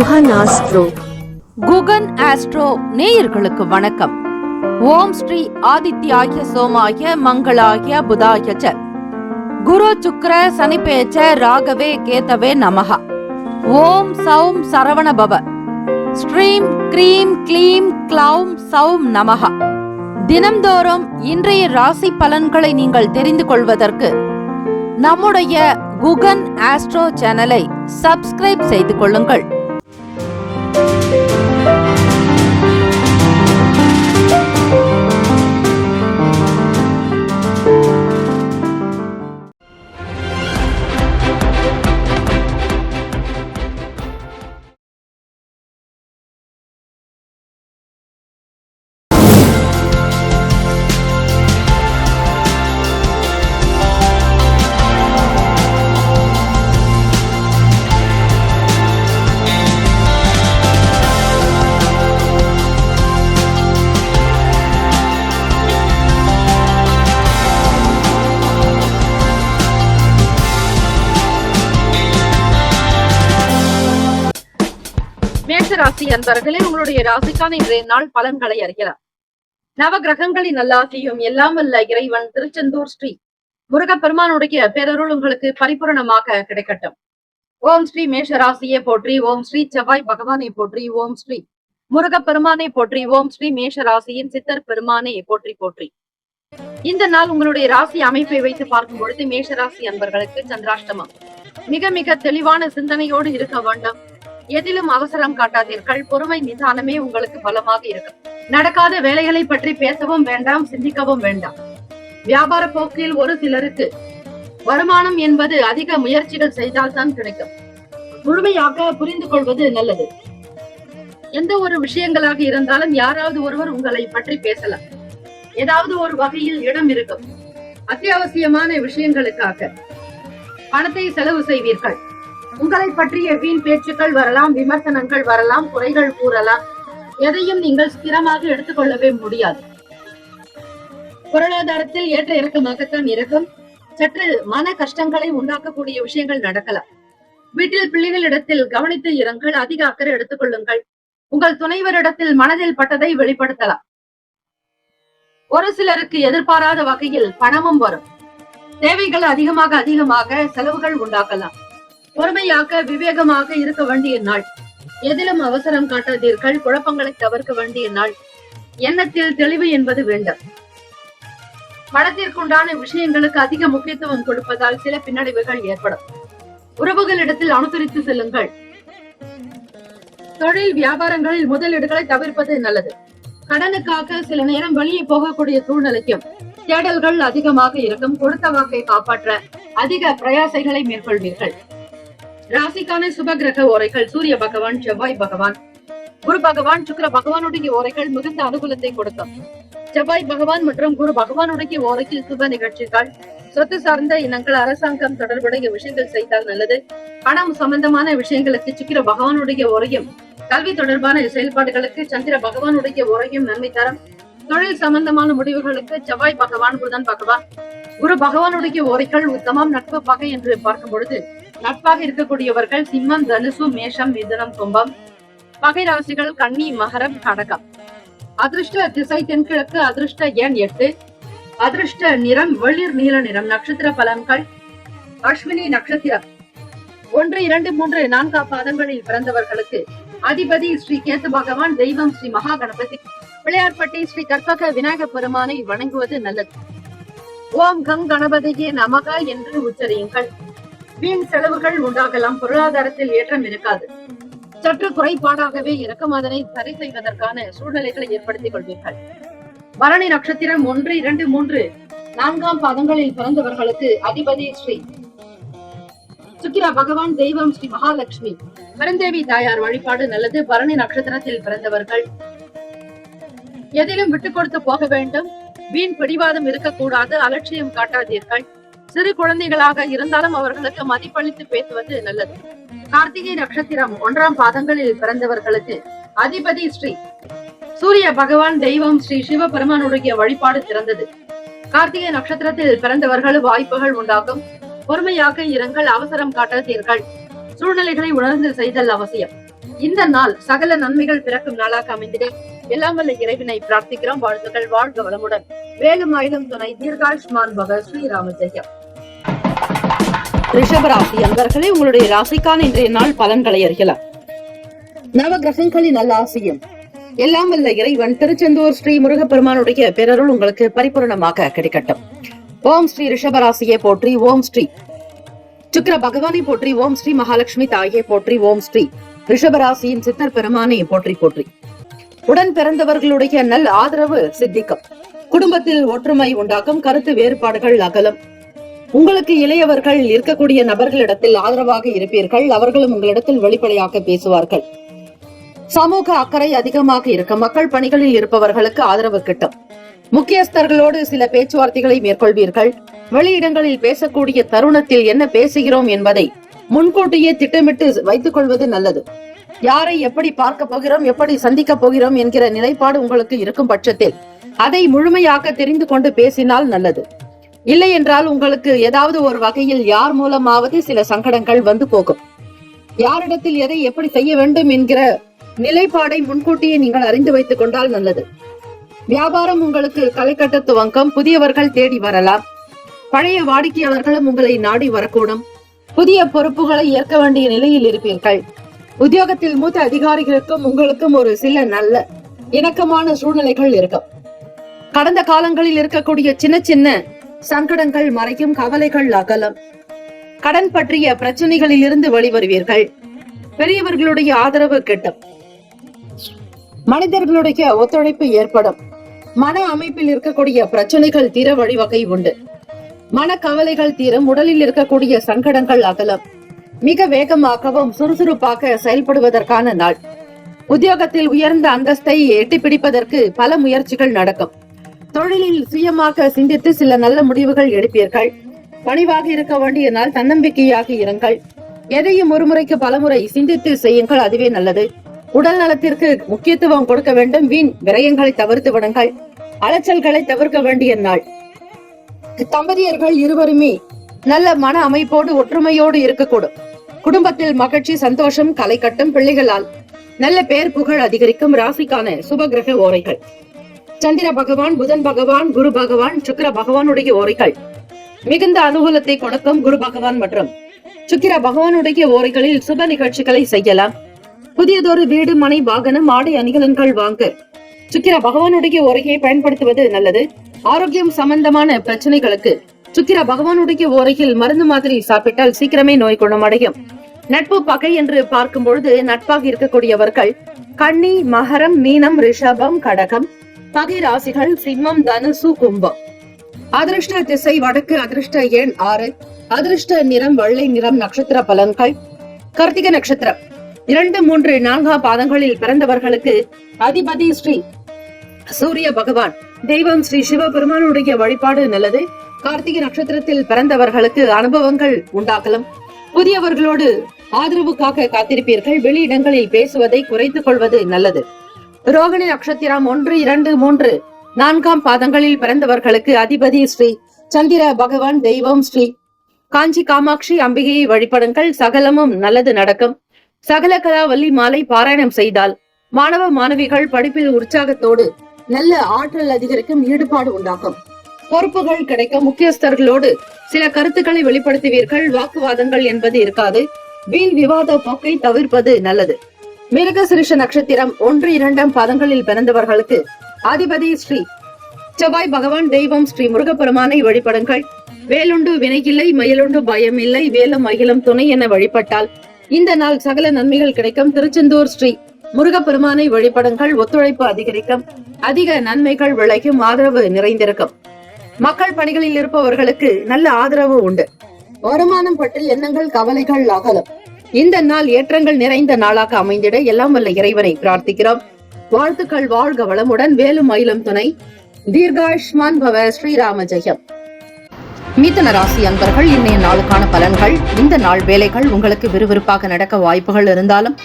Guhan astro. Guhan astro நேயர்களுக்கு வணக்கம். ஓம் ஸ்ரீ ஆதித்யாய சோமாய மங்களாய புதாய ச குரு சுக்ர சனிபேச்ச ராகவே கேதவே நமஹ. ஓம் சௌம் சரவண பவ. ஸ்ரீம் க்ரீம் க்ளீம் க்ளௌம் சௌம் நமஹ. தினம்தோறும் இன்றைய ராசி பலன்களை நீங்கள் தெரிந்து கொள்வதற்கு நம்முடைய குகன் ஆஸ்ட்ரோ சேனலை சப்ஸ்கிரைப் செய்து கொள்ளுங்கள். மேஷராசி அன்பர்களே, உங்களுடைய ராசிக்கான இன்றைய நாள் பலன்களை அறிகிறார். நவ கிரகங்களின் நல்லாசியும் எல்லாம் வல்ல இறைவன் திருச்செந்தூர் ஸ்ரீ முருகப்பெருமானுடைய பேரருள் உங்களுக்கு பரிபூரணமாக கிடைக்கட்டும். ஓம் ஸ்ரீ மேஷராசியை போற்றி, ஓம் ஸ்ரீ செவ்வாய் பகவானை போற்றி, ஓம் ஸ்ரீ முருகப்பெருமானை போற்றி, ஓம் ஸ்ரீ மேஷராசியின் சித்தர் பெருமானை போற்றி போற்றி. இந்த நாள் உங்களுடைய ராசி அமைப்பை வைத்து பார்க்கும் பொழுது மேஷராசி அன்பர்களுக்கு சந்திராஷ்டமம். மிக மிக தெளிவான சிந்தனையோடு இருக்க வேண்டும். எதிலும் அவசரம் காட்டாதீர்கள். பொறுமை நிதானமே உங்களுக்கு பலமாக இருக்கும். நடக்காத வேலைகளை பற்றி பேசவும் வேண்டாம், சிந்திக்கவும் வேண்டாம். வியாபார போக்கில் ஒரு சிலருக்கு வருமானம் என்பது அதிக முயற்சிகள் செய்தால்தான் கிடைக்கும். முழுமையாக புரிந்து கொள்வது நல்லது. எந்த ஒரு விஷயங்களாக இருந்தாலும் யாராவது ஒருவர் உங்களை பற்றி பேசலாம். ஏதாவது ஒரு வகையில் இடம் இருக்கும். அத்தியாவசியமான விஷயங்களுக்காக பணத்தை செலவு செய்வீர்கள். உங்களை பற்றிய வீண் பேச்சுக்கள் வரலாம், விமர்சனங்கள் வரலாம், குறைகள் கூறலாம். எதையும் நீங்கள் ஸ்திரமாக எடுத்துக்கொள்ளவே முடியாது. பொருளாதாரத்தில் ஏற்ற இறக்கமாகத்தான் இருக்கும். சற்று மன கஷ்டங்களை உண்டாக்கக்கூடிய விஷயங்கள் நடக்கலாம். வீட்டில் பிள்ளைகளிடத்தில் கவனித்து இருங்கள். அதிக அக்கறை எடுத்துக் கொள்ளுங்கள். உங்கள் துணைவரிடத்தில் மனதில் பட்டதை வெளிப்படுத்தலாம். ஒரு சிலருக்கு எதிர்பாராத வகையில் பணமும் வரும். தேவைகள் அதிகமாக செலவுகள் உண்டாக்கலாம். பொறுமையாக விவேகமாக இருக்க வேண்டிய நாள். எதிலும் அவசரம் காட்டாதீர்கள். குழப்பங்களை தவிர்க்க வேண்டிய நாள். எண்ணத்தில் தெளிவு என்பது வேண்டும். பணத்திற்குண்டான விஷயங்களுக்கு அதிக முக்கியத்துவம் கொடுப்பதால் சில பின்னடைவுகள் ஏற்படும். உறவுகளிடத்தில் அனுசரித்து செல்லுங்கள். தொழில் வியாபாரங்களில் முதலீடுகளை தவிர்ப்பது நல்லது. கடனுக்காக சில நேரம் வெளியே போகக்கூடிய சூழ்நிலைக்கும் தேடல்கள் அதிகமாக இருக்கும். கொடுத்த வாக்கை காப்பாற்ற அதிக பிரயாசைகளை மேற்கொள்வீர்கள். ராசிக்கான சுப கிரக ஓரைகள் சூரிய பகவான், செவ்வாய் பகவான், குரு பகவான், சுக்கிர பகவானுடைய ஓரைகள் மிகுந்த அனுகூலத்தை கொடுக்கும். செவ்வாய் பகவான் மற்றும் குரு பகவானுடைய ஓரையில் சுப நிகழ்ச்சிகள், சொத்து சார்ந்த இனங்கள், அரசாங்கம் தொடர்புடைய விஷயங்கள் செய்தால் நல்லது. பணம் சம்பந்தமான விஷயங்களுக்கு சுக்கிர பகவானுடைய ஓரையும், கல்வி தொடர்பான செயல்பாடுகளுக்கு சந்திர பகவானுடைய ஓரையும் நன்மை தரும். தொழில் சம்பந்தமான முடிவுகளுக்கு செவ்வாய் பகவான், புதன் பகவான், குரு பகவானுடைய ஓரைகள் உத்தமம். நட்பு பகை என்று பார்க்கும் பொழுது நட்பாக இருக்கக்கூடியவர்கள் சிம்மம், தனுசு, மேஷம், மிதுனம், கும்பம். பகை ராசிகள் கன்னி, மகரம், கடகம். அதிர்ஷ்ட திசை தென்கிழக்கு. அதிர்ஷ்ட எண் 8. அதிர்ஷ்ட நிறம் வெளிர் நீல நிறம். நட்சத்திர பலன்கள் அஸ்வினி நட்சத்திரம் 1, 2, 3, 4 பாதங்களில் பிறந்தவர்களுக்கு அதிபதி ஸ்ரீ கேத்து பகவான், தெய்வம் ஸ்ரீ மகா கணபதி. பிள்ளையார்பட்டி ஸ்ரீ கற்பக விநாயக பெருமானை வணங்குவது நல்லது. ஓம் கங் கணபதியே நமக என்று உச்சரியுங்கள். வீண் செலவுகள் உண்டாகலாம். பொருளாதாரத்தில் ஏற்றம் இருக்காது. சற்று குறைபாடாகவே இருக்கும். அதனை சரி செய்வதற்கான சூழ்நிலைகளை ஏற்படுத்திக் கொள்வீர்கள். பரணி நட்சத்திரம் 1, 2, 3, 4 பாதங்களில் பிறந்தவர்களுக்கு அதிபதி ஸ்ரீ சுக்கிர பகவான், தெய்வம் ஸ்ரீ மகாலட்சுமி. பெருந்தேவி தாயார் வழிபாடு நல்லது. பரணி நட்சத்திரத்தில் பிறந்தவர்கள் எதிலும் விட்டுக் கொடுத்து போக வேண்டும். வீண் பிடிவாதம் இருக்கக்கூடாது. அலட்சியம் காட்டாதீர்கள். சிறு குழந்தைகளாக இருந்தாலும் அவர்களுக்கு மதிப்பளித்து பேசுவது நல்லது. கார்த்திகை நட்சத்திரம் 1 பாதங்களில் பிறந்தவர்களுக்கு அதிபதி ஸ்ரீ சூரிய பகவான், தெய்வம் ஸ்ரீ சிவபெருமானுடைய வழிபாடு சிறந்தது. கார்த்திகை நட்சத்திரத்தில் பிறந்தவர்கள் வாய்ப்புகள் உண்டாகும். பொறுமையாக இருங்கள், அவசரம் காட்டாதீர்கள். சூழ்நிலைகளை உணர்ந்து செய்தல் அவசியம். இந்த நாள் சகல நன்மைகள் பிறக்கும் நாளாக அமைந்திட எல்லாம் வல்ல இறைவனை பிரார்த்திக்கிறோம். வாழ்த்துக்கள். வாழ்க வளமுடன். வேலும் ஆயுதம் துணை. தீர்காயுஷ்மான் பவ. ஸ்ரீராம ஜெயம். ரிஷபராசி அன்பர்களே, உங்களுடைய ராசிக்கான இன்றைய நாள் பலன்களை அறியலாம். நவ கிரகங்களின் நல்ல ஆசியும் எல்லாம் வல்ல இறைவன் திருச்செந்தூர் ஸ்ரீ முருகப்பெருமானுடைய பேரருள் உங்களுக்கு பரிபூர்ணமாக கிடைக்கட்டும். ஓம் ஸ்ரீ ரிஷபராசியை போற்றி. ஓம் ஸ்ரீ சுக்கிர பகவானை போற்றி. ஓம் ஸ்ரீ மகாலட்சுமி தாயை போற்றி. ஓம் ஸ்ரீ ரிஷபராசியின் சித்தர் பெருமானை போற்றி போற்றி. உடன் பிறந்தவர்களுடைய நல்ல ஆதரவு சித்திக்கும். குடும்பத்தில் ஒற்றுமை உண்டாக்கும். கருத்து வேறுபாடுகள் அகலும். உங்களுக்கு இளையவர்கள் இருக்கக்கூடிய நபர்களிடத்தில் ஆதரவாக இருப்பீர்கள். அவர்களும் உங்களிடத்தில் வெளிப்படையாக பேசுவார்கள். சமூக அக்கறை அதிகமாக இருக்கும். மக்கள் பணிகளில் இருப்பவர்களுக்கு ஆதரவு கிட்டும். முக்கியஸ்தர்களோடு சில பேச்சுவார்த்தைகளை மேற்கொள்வீர்கள். வெளியிடங்களில் பேசக்கூடிய தருணத்தில் என்ன பேசுகிறோம் என்பதை முன்கூட்டியே திட்டமிட்டு வைத்துக் கொள்வது நல்லது. யாரை எப்படி பார்க்க போகிறோம், எப்படி சந்திக்க போகிறோம் என்கிற நிலைப்பாடு உங்களுக்கு இருக்கும் பட்சத்தில் அதை முழுமையாக தெரிந்து கொண்டு பேசினால் நல்லது. இல்லை என்றால் உங்களுக்கு ஏதாவது ஒரு வகையில் யார் மூலமாவது சில சங்கடங்கள் வந்து போகும். யாரிடத்தில் எதை எப்படி செய்ய வேண்டும் என்கிற நிலைப்பாடை முன்கூட்டியே நீங்கள் அறிந்து வைத்துக் கொண்டால் நல்லது. வியாபாரம் உங்களுக்கு களை கட்ட துவங்கும். புதியவர்கள் தேடி வரலாம். பழைய வாடிக்கையாளர்களும் உங்களை நாடி வரக்கூடும். புதிய பொறுப்புகளை ஏற்க வேண்டிய நிலையில் இருப்பீர்கள். உத்தியோகத்தில் மூத்த அதிகாரிகளுக்கும் உங்களுக்கும் ஒரு சில நல்ல இணக்கமான சூழ்நிலைகள் இருக்கும். கடந்த காலங்களில் இருக்கக்கூடிய சின்ன சின்ன சங்கடங்கள் மறைக்கும். கவலைகள் அகலம். கடன் பற்றிய பிரச்சனைகளில் இருந்து வெளிவருவீர்கள். பெரியவர்களுடைய ஆதரவு கிட்டும். மனிதர்களுடைய ஒத்துழைப்பு ஏற்படும். மன அமைப்பில் இருக்கக்கூடிய பிரச்சனைகள் தீர வழிவகை உண்டு. மன கவலைகள் தீரும். உடலில் இருக்கக்கூடிய சங்கடங்கள் அகலம். மிக வேகமாகவும் சுறுசுறுப்பாக செயல்படுவதற்கான நாள். உத்தியோகத்தில் உயர்ந்த அந்தஸ்தை எட்டி பிடிப்பதற்கு பல முயற்சிகள் நடக்கும். தொழிலில் சுயமாக சிந்தித்து சில நல்ல முடிவுகள் எடுப்பீர்கள். பணிவாக இருக்க வேண்டிய நாள். தன்னம்பிக்கையாக இருங்கள். எதையும் ஒருமுறைக்கு பலமுறை சிந்தித்து செய்யுங்கள். அதுவே நல்லது. உடல் நலத்திற்கு முக்கியத்துவம் கொடுக்க வேண்டும். வீண் விரயங்களை தவிர்த்து விடுங்கள். அலைச்சல்களை தவிர்க்க வேண்டிய நாள். தம்பதியர்கள் இருவருமே நல்ல மன அமைப்போடு ஒற்றுமையோடு இருக்கக்கூடும். குடும்பத்தில் மகிழ்ச்சி, சந்தோஷம் களை கட்டும். பிள்ளைகளால் நல்ல பெயர் புகழ் அதிகரிக்கும். ராசிக்கான சுபகிரக ஓரைகள்: சந்திர பகவான், புதன் பகவான், குரு பகவான், சுக்கிர பகவானுடைய ஓரைகள் மிகுந்த அனுகூலத்தை கொடுக்கும். குரு பகவான் மற்றும் சுக்கிர பகவானுடைய ஓரைகளில் சுப நிகழ்ச்சிகளை செய்யலாம். புதியதொரு வீடு, மனை, வாகனம், ஆடை அணிகலன்கள் வாங்க சுக்கிர பகவானுடைய ஓரையை பயன்படுத்துவது நல்லது. ஆரோக்கியம் சம்பந்தமான பிரச்சனைகளுக்கு சுக்கிர பகவானுடைய ஓரையில் மருந்து மாதிரி சாப்பிட்டால் சீக்கிரமே நோய் குணமடையும். நட்பு பகை என்று பார்க்கும் பொழுது நட்பாக இருக்கக்கூடியவர்கள் கன்னி, மகரம், மீனம், ரிஷபம், கடகம். பகை ராசிகள் சிம்மம், தனுசு, கும்பம். அதிர்ஷ்ட திசை வடக்கு. அதிர்ஷ்ட எண் 6. அதிர்ஷ்ட நிறம் வெள்ளை நிறம். நட்சத்திர பலன்கள்: கார்த்திகை நட்சத்திரம் 2, 3, 4 பாதங்களில் பிறந்தவர்களுக்கு அதிபதி ஸ்ரீ சூரிய பகவான். தெய்வம் ஸ்ரீ சிவபெருமானுடைய வழிபாடு நல்லது. கார்த்திகை நட்சத்திரத்தில் பிறந்தவர்களுக்கு அனுபவங்கள் உண்டாகலாம். புதியவர்களோடு ஆதரவுக்காக காத்திருப்பீர்கள். வெளியிடங்களில் பேசுவதை குறைத்துக் கொள்வது நல்லது. ரோகிணி நட்சத்திரம் 1, 2, 3, 4 பாதங்களில் பிறந்தவர்களுக்கு அதிபதி ஸ்ரீ சந்திர பகவான். தெய்வம் ஸ்ரீ காஞ்சி காமாட்சி அம்பிகையை வழிபடுங்கள். சகலமும் நல்லது நடக்கும். சகல கலாவல்லி மாலை பாராயணம் செய்தால் மாணவ மாணவிகள் படிப்பில் உற்சாகத்தோடு நல்ல ஆற்றல் அதிகரிக்கும். ஈடுபாடு உண்டாகும். பொறுப்புகள் கிடைக்கும். முக்கியஸ்தர்களோடு சில கருத்துக்களை வெளிப்படுத்துவீர்கள். வாக்குவாதங்கள் என்பது இருக்காது. வீண் விவாத போக்கை தவிர்ப்பது நல்லது. மிருகசிரிஷ நட்சத்திரம் 1, 2 பாதங்களில் பிறந்தவர்களுக்கு அதிபதி ஸ்ரீ செவ்வாய் பகவான். தெய்வம் ஸ்ரீ முருகப்பெருமானை வழிபடுங்கள். வேலுண்டு வினையில்லை, மயிலுண்டு பயம் இல்லை. வேலும் மயிலும் துணை என வழிபட்டால் இந்த நாள் சகல நன்மைகள் கிடைக்கும். திருச்செந்தூர் ஸ்ரீ முருகப்பெருமானை வழிபடுங்கள். ஒத்துழைப்பு அதிகரிக்கும். அதிக நன்மைகள் விளையும். ஆதரவு நிறைந்திருக்கும். மக்கள் பணிகளில் இருப்பவர்களுக்கு நல்ல ஆதரவு உண்டு. வருமானம் பற்றி எண்ணங்கள், கவலைகள் அகலும். இந்த நாள் ஏற்றங்கள் நிறைந்த நாளாக அமைந்திட எல்லாம் வல்ல இறைவனை பிரார்த்திக்கிறோம். வாழ்த்துக்கள். வாழ்க வளமுடன். வேலும் மயிலும் துணை. தீர்காயுஷ்மான் பவ. ஸ்ரீராம ஜெயம். மிதுன ராசி அன்பர்கள், இன்றைய நாளுக்கான பலன்கள். இந்த நாள் வேலைகள் உங்களுக்கு விறுவிறுப்பாக நடக்க வாய்ப்புகள் இருந்தாலும்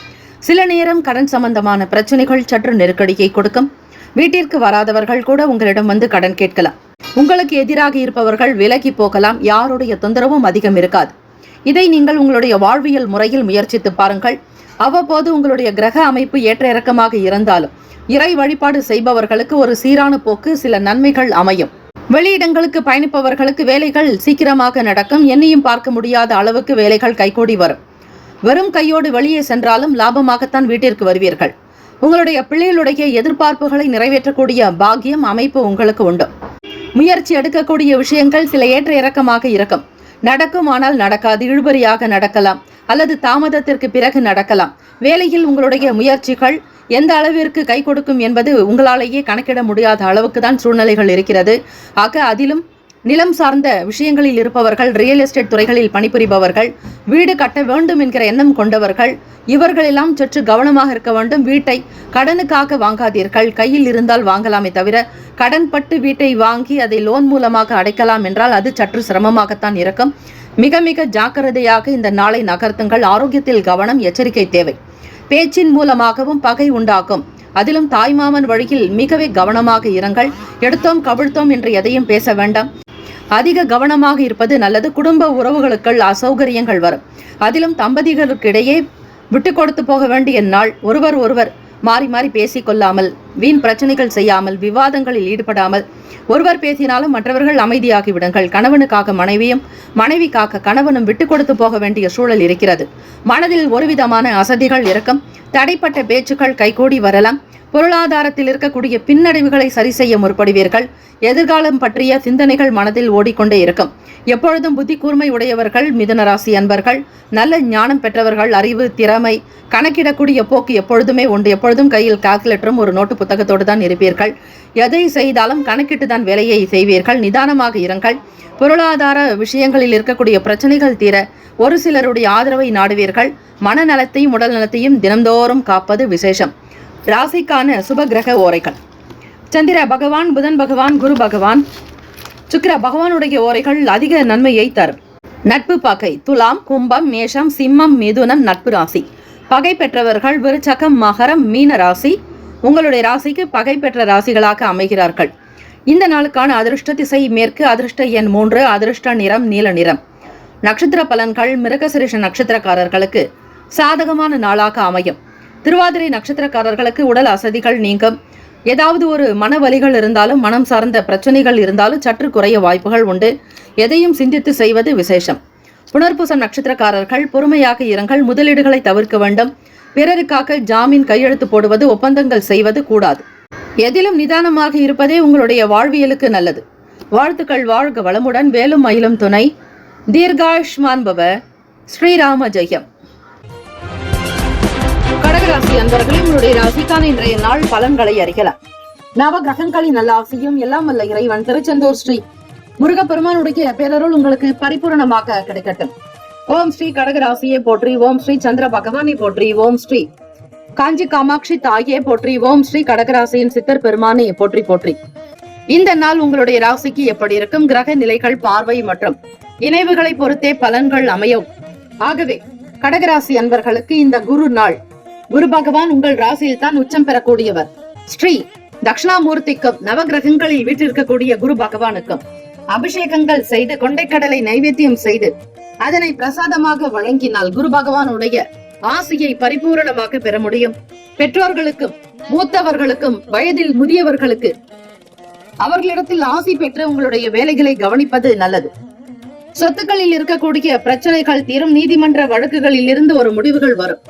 சில நேரம் கடன் சம்பந்தமான பிரச்சனைகள் சற்று நெருக்கடியை கொடுக்கும். வீட்டிற்கு வராதவர்கள் கூட உங்களிடம் வந்து கடன் கேட்கலாம். உங்களுக்கு எதிராக இருப்பவர்கள் விலகி போகலாம். யாருடைய தொந்தரவும் அதிகம் இருக்காது. இதை நீங்கள் உங்களுடைய வாழ்வியல் முறையில் முயற்சித்து பாருங்கள். அவ்வப்போது உங்களுடைய கிரக அமைப்பு ஏற்ற இறக்கமாக இருந்தாலும் இறை வழிபாடு செய்பவர்களுக்கு ஒரு சீரான போக்கு, சில நன்மைகள் அமையும். வெளியிடங்களுக்கு பயணிப்பவர்களுக்கு வேலைகள் சீக்கிரமாக நடக்கும். எண்ணியும் பார்க்க முடியாத அளவுக்கு வேலைகள் கைகூடி வரும். வெறும் கையோடு வெளியே சென்றாலும் லாபமாகத்தான் வீட்டிற்கு வருவீர்கள். உங்களுடைய பிள்ளைகளுடைய எதிர்பார்ப்புகளை நிறைவேற்றக்கூடிய பாக்கியம் அமைப்பு உங்களுக்கு உண்டு. முயற்சி எடுக்கக்கூடிய விஷயங்கள் சில ஏற்ற இறக்கமாக இருக்கும். நடக்கும், ஆனால் நடக்காது. இழுபறியாக நடக்கலாம் அல்லது தாமதத்திற்கு பிறகு நடக்கலாம். வேலையில் உங்களுடைய முயற்சிகள் எந்த அளவிற்கு கை கொடுக்கும் என்பது உங்களாலேயே கணக்கிட முடியாத அளவுக்கு தான் சூழ்நிலைகள் இருக்கிறது. ஆக அதிலும் நிலம் சார்ந்த விஷயங்களில் இருப்பவர்கள், ரியல் எஸ்டேட் துறைகளில் பணிபுரிபவர்கள், வீடு கட்ட வேண்டும் என்கிற எண்ணம் கொண்டவர்கள், இவர்களெல்லாம் சற்று கவனமாக இருக்க வேண்டும். வீட்டை கடனுக்காக வாங்காதீர்கள். கையில் இருந்தால் வாங்கலாமே தவிர கடன் பட்டு வீட்டை வாங்கி அதை லோன் மூலமாக அடைக்கலாம் என்றால் அது சற்று சிரமமாகத்தான் இருக்கும். மிக மிக ஜாக்கிரதையாக இந்த நாளை நகர்த்துங்கள். ஆரோக்கியத்தில் கவனம், எச்சரிக்கை தேவை. பேச்சின் மூலமாகவும் பகை உண்டாகும். அதிலும் தாய்மாமன் வழியில் மிகவே கவனமாக இருங்கள். எடுத்தோம் கவிழ்த்தோம் என்று எதையும் பேச வேண்டாம். அதிக கவனமாக இருப்பது நல்லது. குடும்ப உறவுகளுக்குள் அசௌகரியங்கள் வரும். அதிலும் தம்பதிகளுக்கிடையே விட்டு கொடுத்து போக வேண்டிய நாள். ஒருவர் ஒருவர் மாறி மாறி பேசிக் கொள்ளாமல், வீண் பிரச்சனைகள் செய்யாமல், விவாதங்களில் ஈடுபடாமல், ஒருவர் பேசினாலும் மற்றவர்கள் அமைதியாகி விடுங்கள். கணவனுக்காக மனைவியும், மனைவிக்காக கணவனும் விட்டு கொடுத்து போக வேண்டிய சூழல் இருக்கிறது. மனதில் ஒருவிதமான அசதிகள் இருக்கும். தடைப்பட்ட பேச்சுக்கள் கைகூடி வரலாம். பொருளாதாரத்தில் இருக்கக்கூடிய பின்னடைவுகளை சரி செய்ய முற்படுவீர்கள். எதிர்காலம் பற்றிய சிந்தனைகள் மனதில் ஓடிக்கொண்டே இருக்கும். எப்பொழுதும் புத்தி கூர்மை உடையவர்கள் மிதுன ராசி அன்பர்கள், நல்ல ஞானம் பெற்றவர்கள், அறிவு, திறமை, கணக்கிடக்கூடிய போக்கு எப்பொழுதுமே உண்டு. எப்பொழுதும் கையில் கால்குலேட்டரும் ஒரு நோட்டு புத்தகத்தோடு தான் இருப்பீர்கள். எதை செய்தாலும் கணக்கிட்டு தான் வேலையை செய்வீர்கள். நிதானமாக இருங்கள். பொருளாதார விஷயங்களில் இருக்கக்கூடிய பிரச்சனைகள் தீர ஒரு சிலருடைய ஆதரவை நாடுவீர்கள். மனநலத்தையும் உடல் நலத்தையும் தினந்தோறும் காப்பது விசேஷம். ராசிக்கான சுப கிரக ஓரைகள்: சந்திர பகவான், புதன் பகவான், குரு பகவான், சுக்கிர பகவானுடைய ஓரைகள் அதிக நன்மையை தரும். நட்பு பகை: துலாம், கும்பம், மேஷம், சிம்மம், மிதுனம் நட்பு ராசி. பகை பெற்றவர்கள் விருச்சகம், மகரம், மீன ராசி உங்களுடைய ராசிக்கு பகை பெற்ற ராசிகளாக அமைகிறார்கள். இந்த நாளுக்கான அதிர்ஷ்ட திசை மேற்கு, அதிர்ஷ்ட எண் 3, அதிர்ஷ்ட நிறம் நீல நிறம். நட்சத்திர பலன்கள்: மிருகசிரிஷ நட்சத்திரக்காரர்களுக்கு சாதகமான நாளாக அமையும். திருவாதிரை நட்சத்திரக்காரர்களுக்கு உடல் அசதிகள் நீங்கும். ஏதாவது ஒரு மனவலிகள் இருந்தாலும், மனம் சார்ந்த பிரச்சனைகள் இருந்தாலும் சற்று குறைய வாய்ப்புகள் உண்டு. எதையும் சிந்தித்து செய்வது விசேஷம். புனர்பூசம் நட்சத்திரக்காரர்கள் பொறுமையாக இருங்கள். முதலீடுகளை தவிர்க்க வேண்டும். பிறருக்காக ஜாமீன் கையெழுத்து போடுவது, ஒப்பந்தங்கள் செய்வது கூடாது. எதிலும் நிதானமாக இருப்பதே உங்களுடைய வாழ்வியலுக்கு நல்லது. வாழ்த்துக்கள். வாழ்க வளமுடன். வேலும் மயிலும் துணை. தீர்காயுஷ்மான் பவ. ஸ்ரீராம ஜெயம். கடகராசி அன்பர்களே, உங்களுடைய ராசிக்கான இன்றைய நாள் பலன்களை அறியலாம். நவ கிரகங்களின் நல்ல ஆசையும் எல்லாம் வல்ல இறைவன் திருச்செந்தூர் ஸ்ரீ முருகப்பெருமானுடைய பேரருள் உங்களுக்கு பரிபூரணமாக கிடைக்கட்டும். ஓம் ஸ்ரீ கடகராசியை போற்றி. ஓம் ஸ்ரீ சந்திர பகவானை போற்றி. ஓம் ஸ்ரீ காஞ்சி காமாட்சி தாயே போற்றி. ஓம் ஸ்ரீ கடகராசியின் சித்தர் பெருமானை போற்றி போற்றி. இந்த நாள் உங்களுடைய ராசிக்கு எப்படி இருக்கும்? கிரக நிலைகள், பார்வை மற்றும் இணைவுகளை பொறுத்தே பலன்கள் அமையும். ஆகவே கடகராசி அன்பர்களுக்கு இந்த குரு நாள், குரு பகவான் உங்கள் ராசியில் தான் உச்சம் பெறக்கூடியவர். ஸ்ரீ தட்சிணாமூர்த்திக்கும் நவகிரகங்களில் வீற்றிருக்கக்கூடிய குரு பகவானுக்கும் அபிஷேகங்கள் செய்து கொண்டைக்கடலை நைவேத்தியம் செய்து அதனை பிரசாதமாக வழங்கினால் குரு பகவானுடைய ஆசையை பரிபூரணமாக பெற முடியும். பெற்றோர்களுக்கும் மூத்தவர்களுக்கும் வயதில் முதியவர்களுக்கு அவர்களிடத்தில் ஆசை பெற்று உங்களுடைய வேலைகளை கவனிப்பது நல்லது. சொத்துக்களில் இருக்கக்கூடிய பிரச்சனைகள் தீரும். நீதிமன்ற வழக்குகளில் இருந்து ஒரு முடிவுகள் வரும்.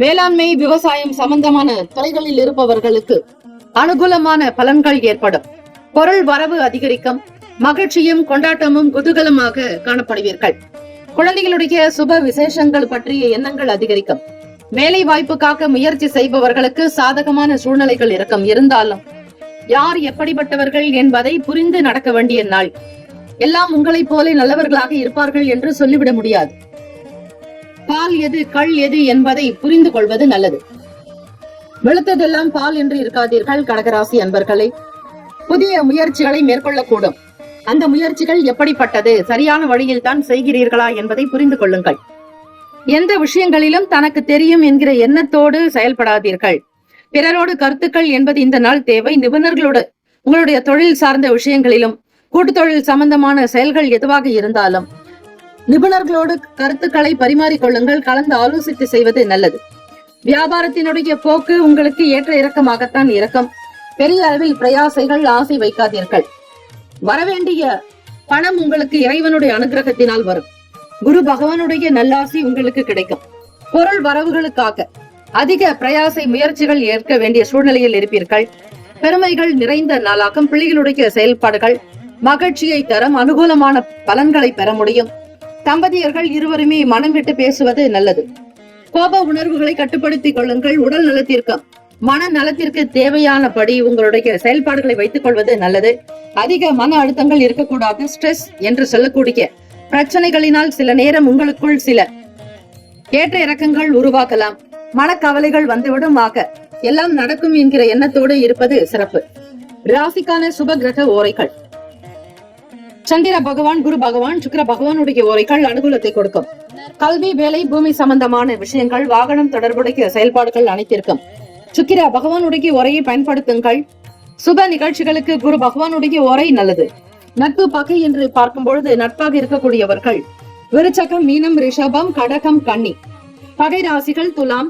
வேளாண்மை, விவசாயம் சம்பந்தமான துறைகளில் இருப்பவர்களுக்கு அனுகூலமான பலன்கள் ஏற்படும். பொருள் வரவு அதிகரிக்கும். மகிழ்ச்சியும் கொண்டாட்டமும் குதூகலமாக காணப்படுவீர்கள். குழந்தைகளுடைய சுப விசேஷங்கள் பற்றிய எண்ணங்கள் அதிகரிக்கும். வேலை வாய்ப்புக்காக முயற்சி செய்பவர்களுக்கு சாதகமான சூழ்நிலைகள் இருக்கும். இருந்தாலும் யார் எப்படிப்பட்டவர்கள் என்பதை புரிந்து நடக்க வேண்டிய நாள். எல்லாம் உங்களைப் போல நல்லவர்களாக இருப்பார்கள் என்று சொல்லிவிட முடியாது. பால் எது, கள் எது என்பதை புரிந்து கொள்வது நல்லது. வெளுத்ததெல்லாம் பால் என்று இருக்காதீர்கள் கடகராசி அன்பர்களே. புதிய முயற்சிகளை மேற்கொள்ளக்கூடும். அந்த முயற்சிகள் எப்படிப்பட்டது, சரியான வழியில் தான் செய்கிறீர்களா என்பதை புரிந்து கொள்ளுங்கள். எந்த விஷயங்களிலும் தனக்கு தெரியும் என்கிற எண்ணத்தோடு செயல்படாதீர்கள். பிறரோடு கருத்துக்கள் என்பது இந்த நாள் தேவை. நிபுணர்களோடு உங்களுடைய தொழில் சார்ந்த விஷயங்களிலும் கூட்டு தொழில் சம்பந்தமான செயல்கள் எதுவாக இருந்தாலும் நிபுணர்களோடு கருத்துக்களை பரிமாறிக்கொள்ளுங்கள். கலந்து ஆலோசித்து செய்வது நல்லது. வியாபாரத்தினுடைய போக்கு உங்களுக்கு ஏற்ற இறக்கமாகத்தான் இருக்கும். பெரிய அளவில் பிரயாசைகள் ஆசை வைக்காதீர்கள். வரவேண்டிய பணம் உங்களுக்கு இறைவனுடைய அனுகிரகத்தினால் வரும். குரு பகவானுடைய நல்லாசி உங்களுக்கு கிடைக்கும். பொருள் வரவுகளுக்காக அதிக பிரயாசை முயற்சிகள் ஏற்க வேண்டிய சூழ்நிலையில் இருப்பீர்கள். பெருமைகள் நிறைந்த நாளாகும். பிள்ளைகளுடைய செயல்பாடுகள் மகிழ்ச்சியை தரும். அனுகூலமான பலன்களை பெற முடியும். தம்பதியர்கள் இருவருமே மனம் விட்டு பேசுவது நல்லது. கோப உணர்வுகளை கட்டுப்படுத்திக் கொள்ளுங்கள். உடல் நலத்திற்கு மன நலத்திற்கு தேவையானபடி உங்களுடைய செயல்பாடுகளை வைத்துக் கொள்வது நல்லது. அதிக மன அழுத்தங்கள் இருக்கக்கூடாது. ஸ்ட்ரெஸ் என்று சொல்லக்கூடிய பிரச்சனைகளினால் சில நேரம் உங்களுக்குள் சில ஏற்ற இறக்கங்கள் உருவாக்கலாம். மனக்கவலைகள் வந்துவிடும். ஆக எல்லாம் நடக்கும் என்கிற எண்ணத்தோடு இருப்பது சிறப்பு. ராசிக்கான சுப கிரக ஓரைகள். சந்திர பகவான், குரு பகவான், சுக்கிர பகவானுடைய ஓரைகள் அனுகூலத்தை கொடுக்கும். கல்வி, வேலை, பூமி சம்பந்தமான விஷயங்கள், வாகனம் தொடர்புடைய செயல்பாடுகள் அனைத்திற்கும் சுக்கிர பகவானுடைய உரையை பயன்படுத்துங்கள். சுப நிகழ்ச்சிகளுக்கு குரு பகவானுடைய உரை நல்லது. நட்பு பகை என்று பார்க்கும் பொழுது நட்பாக இருக்கக்கூடியவர்கள் விருச்சகம், மீனம், ரிஷபம், கடகம், கன்னி. பகை ராசிகள் துலாம்,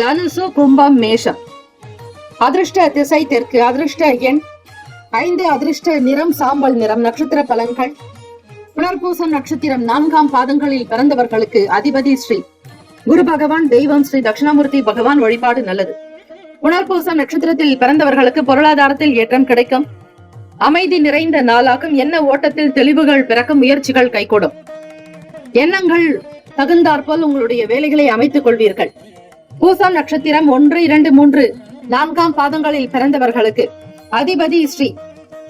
தனுசு, கும்பம், மேஷம். அதிர்ஷ்ட திசை தெற்கு. அதிர்ஷ்ட எண் 5. அதிர்ஷ்ட நிறம் சாம்பல் நிறம். நட்சத்திர பலன்கள். புனர்பூசம் நட்சத்திரம் 4ஆம் பாதங்களில் பிறந்தவர்களுக்கு அதிபதி ஸ்ரீ குரு பகவான், தெய்வம் ஸ்ரீ தட்சிணாமூர்த்தி பகவான் வழிபாடு நல்லது. புனர்பூசம் நட்சத்திரத்தில் பிறந்தவர்களுக்கு பொருளாதாரத்தில் ஏற்றம் கிடைக்கும். அமைதி நிறைந்த நாளாகும். எண்ண ஓட்டத்தில் தெளிவுகள் பிறக்கும். முயற்சிகள் கைகூடும். எண்ணங்கள் தகுந்தாற்போல் உங்களுடைய வேலைகளை அமைத்துக் கொள்வீர்கள். பூசம் நட்சத்திரம் 1, 2, 3, 4ஆம் பாதங்களில் பிறந்தவர்களுக்கு அதிபதி ஸ்ரீ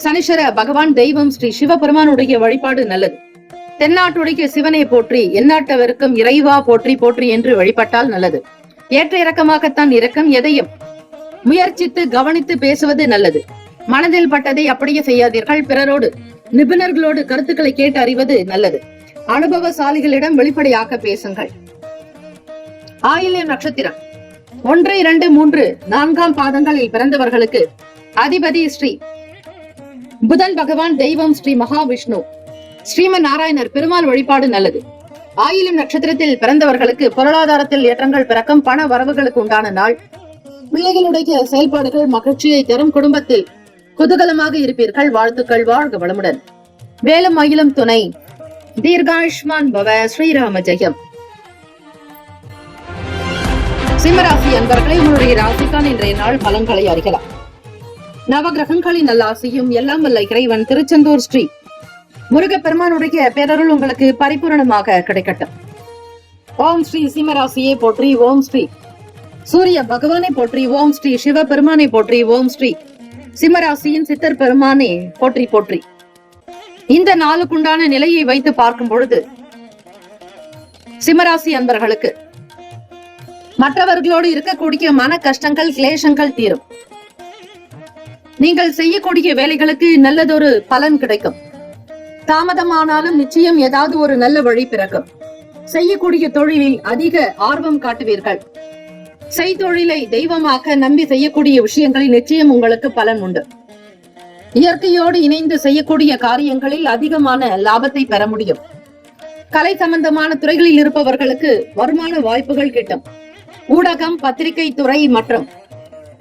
சனீஸ்வர பகவான், தெய்வம் ஸ்ரீ சிவபெருமானுடைய வழிபாடு நல்லது. தென்னாட்டுடைய சிவனை போற்றி, எந்நாட்டவருக்கும் இறைவா போற்றி போற்றி என்று வழிபட்டால் நல்லது. ஏற்ற இறக்கமாகத்தான் இருக்கும். எதையும் முயற்சித்து கவனித்து பேசுவது நல்லது. மனதில் பட்டதை அப்படியே செய்யாதீர்கள். பிறரோடு நிபுணர்களோடு கருத்துக்களை கேட்டு அறிவது நல்லது. அனுபவசாலிகளிடம் வெளிப்படையாக பேசுங்கள். ஆயில்யம் நட்சத்திரம் 1, 2, 3, 4ஆம் பாதங்களில் பிறந்தவர்களுக்கு அதிபதி ஸ்ரீ புதன் பகவான், தெய்வம் ஸ்ரீ மகாவிஷ்ணு, ஸ்ரீமன் நாராயணர் பெருமாள் வழிபாடு நல்லது. ஆயில்யம் நட்சத்திரத்தில் பிறந்தவர்களுக்கு பொருளாதாரத்தில் ஏற்றங்கள் பிறக்கும். பண வரவுகளுக்கு உண்டான நாள். பிள்ளைகளுடைய செயல்பாடுகள் மகிழ்ச்சியை தரும். குடும்பத்தில் குதூகலமாக இருப்பீர்கள். வாழ்த்துக்கள். வாழ்க வளமுடன். வேலும் மயிலும் துணை. தீர்காயுஷ்மான் பவ. ஸ்ரீராம ஜெயம். சிம்மராசி அன்பர்களை உங்களுடைய ராசிக்கான இன்றைய நாள் பலன்களை அறியலாம். நவகிரகங்களின் நல்லாசியும் எல்லாம் வல்ல இறைவன் திருச்செந்தூர் ஸ்ரீ முருகப்பெருமானுடைய பேரருள் உங்களுக்கு பரிபூரணமாக கிடைக்கட்டும். ஓம் ஸ்ரீ சிம்மராசியை போற்றி. ஓம் ஸ்ரீ சூரிய பகவானை போற்றி. ஓம் ஸ்ரீ சிவ பெருமானை போற்றி. ஓம் ஸ்ரீ சிம்மராசியின் சித்தர் பெருமானை போற்றி போற்றி. இந்த நாளுக்குண்டான நிலையை வைத்து பார்க்கும் பொழுது சிம்மராசி அன்பர்களுக்கு மற்றவர்களோடு இருக்கக்கூடிய மன கஷ்டங்கள், கிளேசங்கள் தீரும். நீங்கள் செய்யக்கூடிய வேலைகளுக்கு நல்லதொரு பலன் கிடைக்கும். தாமதமானாலும் நிச்சயம் ஏதாவது ஒரு நல்ல வழி பிறக்கும். செய்யக்கூடிய தொழிலில் அதிக ஆர்வம் காட்டுவீர்கள். செய்தொழிலை தெய்வமாக்க நம்பி செய்யக்கூடிய விஷயங்களில் நிச்சயம் உங்களுக்கு பலன் உண்டு. இயற்கையோடு இணைந்து செய்யக்கூடிய காரியங்களில் அதிகமான லாபத்தை பெற முடியும். கலை சம்பந்தமான துறைகளில் இருப்பவர்களுக்கு வருமான வாய்ப்புகள் கிட்டும். ஊடகம், பத்திரிகை துறை மற்றும்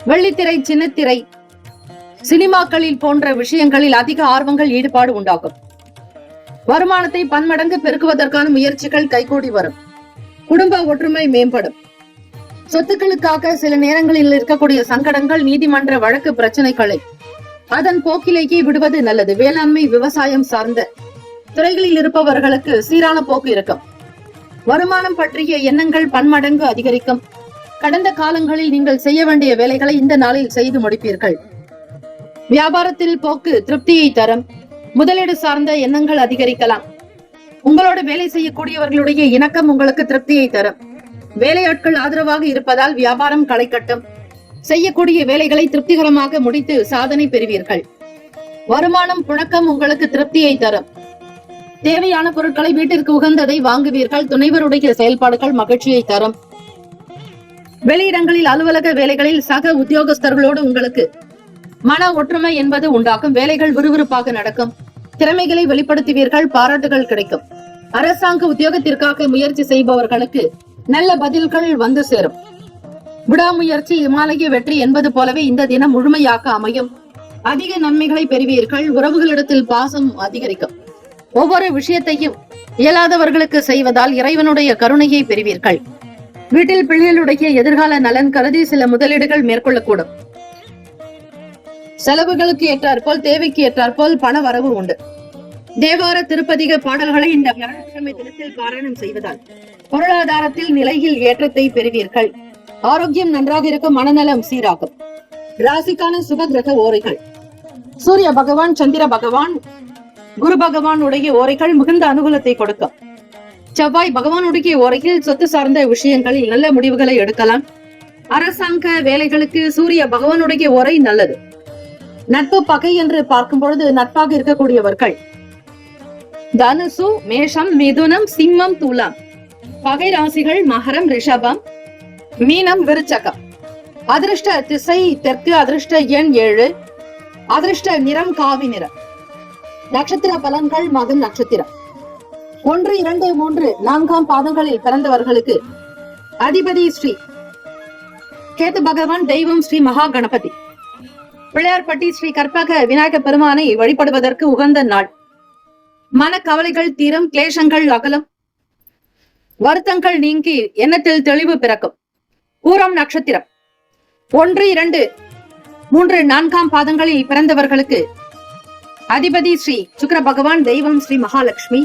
வெள்ளித்திரை, சின்னத்திரை, சினிமாக்களில் போன்ற விஷயங்களில் அதிக ஆர்வங்கள், ஈடுபாடு உண்டாகும். வருமானத்தை பன்மடங்கு பெருக்குவதற்கான முயற்சிகள் கைகூடி வரும். குடும்ப ஒற்றுமை மேம்படும். சொத்துக்களுக்காக சில நேரங்களில் இருக்கக்கூடிய சங்கடங்கள், நீதிமன்ற வழக்கு பிரச்சனைகளை அதன் போக்கிலேயே விடுவது நல்லது. வேளாண்மை, விவசாயம் சார்ந்த துறைகளில் இருப்பவர்களுக்கு சீரான போக்கு இருக்கும். வருமானம் பற்றிய எண்ணங்கள் பன்மடங்கு அதிகரிக்கும். கடந்த காலங்களில் நீங்கள் செய்ய வேண்டிய வேலைகளை இந்த நாளில் செய்து முடிப்பீர்கள். வியாபாரத்தில் போக்கு திருப்தியை தரும். முதலீடு சார்ந்த எண்ணங்கள் அதிகரிக்கலாம். உங்களோடு வேலை செய்யக்கூடியவர்களுடைய இணக்கம் உங்களுக்கு திருப்தியை தரும். வேலையாட்கள் ஆதரவாக இருப்பதால் வியாபாரம் களை கட்டும். செய்யக்கூடிய வேலைகளை திருப்திகரமாக முடித்து சாதனை பெறுவீர்கள். வருமானம், புழக்கம் உங்களுக்கு திருப்தியை தரும். தேவையான பொருட்களை வீட்டிற்கு உகந்ததை வாங்குவீர்கள். துணைவருடைய செயல்பாடுகள் மகிழ்ச்சியை தரும். வெளியிடங்களில், அலுவலக வேலைகளில் சக உத்தியோகஸ்தர்களோடு உங்களுக்கு மன ஒற்றுமை என்பது உண்டாகும். வேலைகள் விறுவிறுப்பாக நடக்கும். திறமைகளை வெளிப்படுத்துவீர்கள். பாராட்டுகள் கிடைக்கும். அரசாங்க உத்தியோகத்திற்காக முயற்சி செய்பவர்களுக்கு நல்ல பதில்கள் வந்து சேரும். விடாமுயற்சி இமாலய வெற்றி என்பது போலவே இந்த தினம் முழுமையாக அமையும். அதிக நன்மைகளை பெறுவீர்கள். உறவுகளிடத்தில் பாசம் அதிகரிக்கும். ஒவ்வொரு விஷயத்தையும் இயலாதவர்களுக்கு செய்வதால் இறைவனுடைய கருணையை பெறுவீர்கள். வீட்டில் பிள்ளைகளுடைய எதிர்கால நலன் கருதி சில முதலீடுகள் மேற்கொள்ளக்கூடும். செலவுகளுக்கு ஏற்றாற்போல் தேவைக்கு ஏற்றாற்போல் பண வரவு உண்டு. தேவார திருப்பதிக பாடல்களை இந்த வியாழக்கிழமை தினத்தில் பாராயணம் செய்வதால் பொருளாதாரத்தில் நிலையில் ஏற்றத்தை பெறுவீர்கள். ஆரோக்கியம் நன்றாக இருக்கும். மனநலம் சீராகும். ராசிக்கான சுப கிரக ஓரைகள். சூரிய பகவான், சந்திர பகவான், குரு பகவானுடைய ஓரைகள் மிகுந்த அனுகூலத்தை கொடுக்கும். செவ்வாய் பகவானுடைய ஓரையில் சொத்து சார்ந்த விஷயங்களில் நல்ல முடிவுகளை எடுக்கலாம். அரசாங்க வேலைகளுக்கு சூரிய பகவானுடைய ஓரை நல்லது. நட்பு பகை என்று பார்க்கும் பொழுது நட்பாக இருக்கக்கூடியவர்கள் தனுசு, மேஷம், மிதுனம், சிம்மம், துலாம். பகை ராசிகள் மகரம், ரிஷபம், மீனம், விருச்சகம். அதிர்ஷ்ட திசை தெற்கு. அதிர்ஷ்ட எண் 7. அதிர்ஷ்ட நிறம் காவி நிறம். நட்சத்திர பலன்கள் மகம் நட்சத்திரம். 1, 2, 3, 4ஆம் பாதங்களில் பிறந்தவர்களுக்கு அதிபதி ஸ்ரீ கேது பகவான், தெய்வம் ஸ்ரீ மகா கணபதி. பிள்ளையார்பட்டி ஸ்ரீ கற்பக விநாயக பெருமானை வழிபடுவதற்கு உகந்த நாள். மனக்கவலைகள் தீரும். கிளேசங்கள் அகலும். வருத்தங்கள் நீங்கி எண்ணத்தில் தெளிவு பிறக்கும். பூரம் நட்சத்திரம். 1, 2, 3, 4ஆம் பாதங்களில் பிறந்தவர்களுக்கு அதிபதி ஸ்ரீ சுக்கிர பகவான், தெய்வம் ஸ்ரீ மகாலட்சுமி.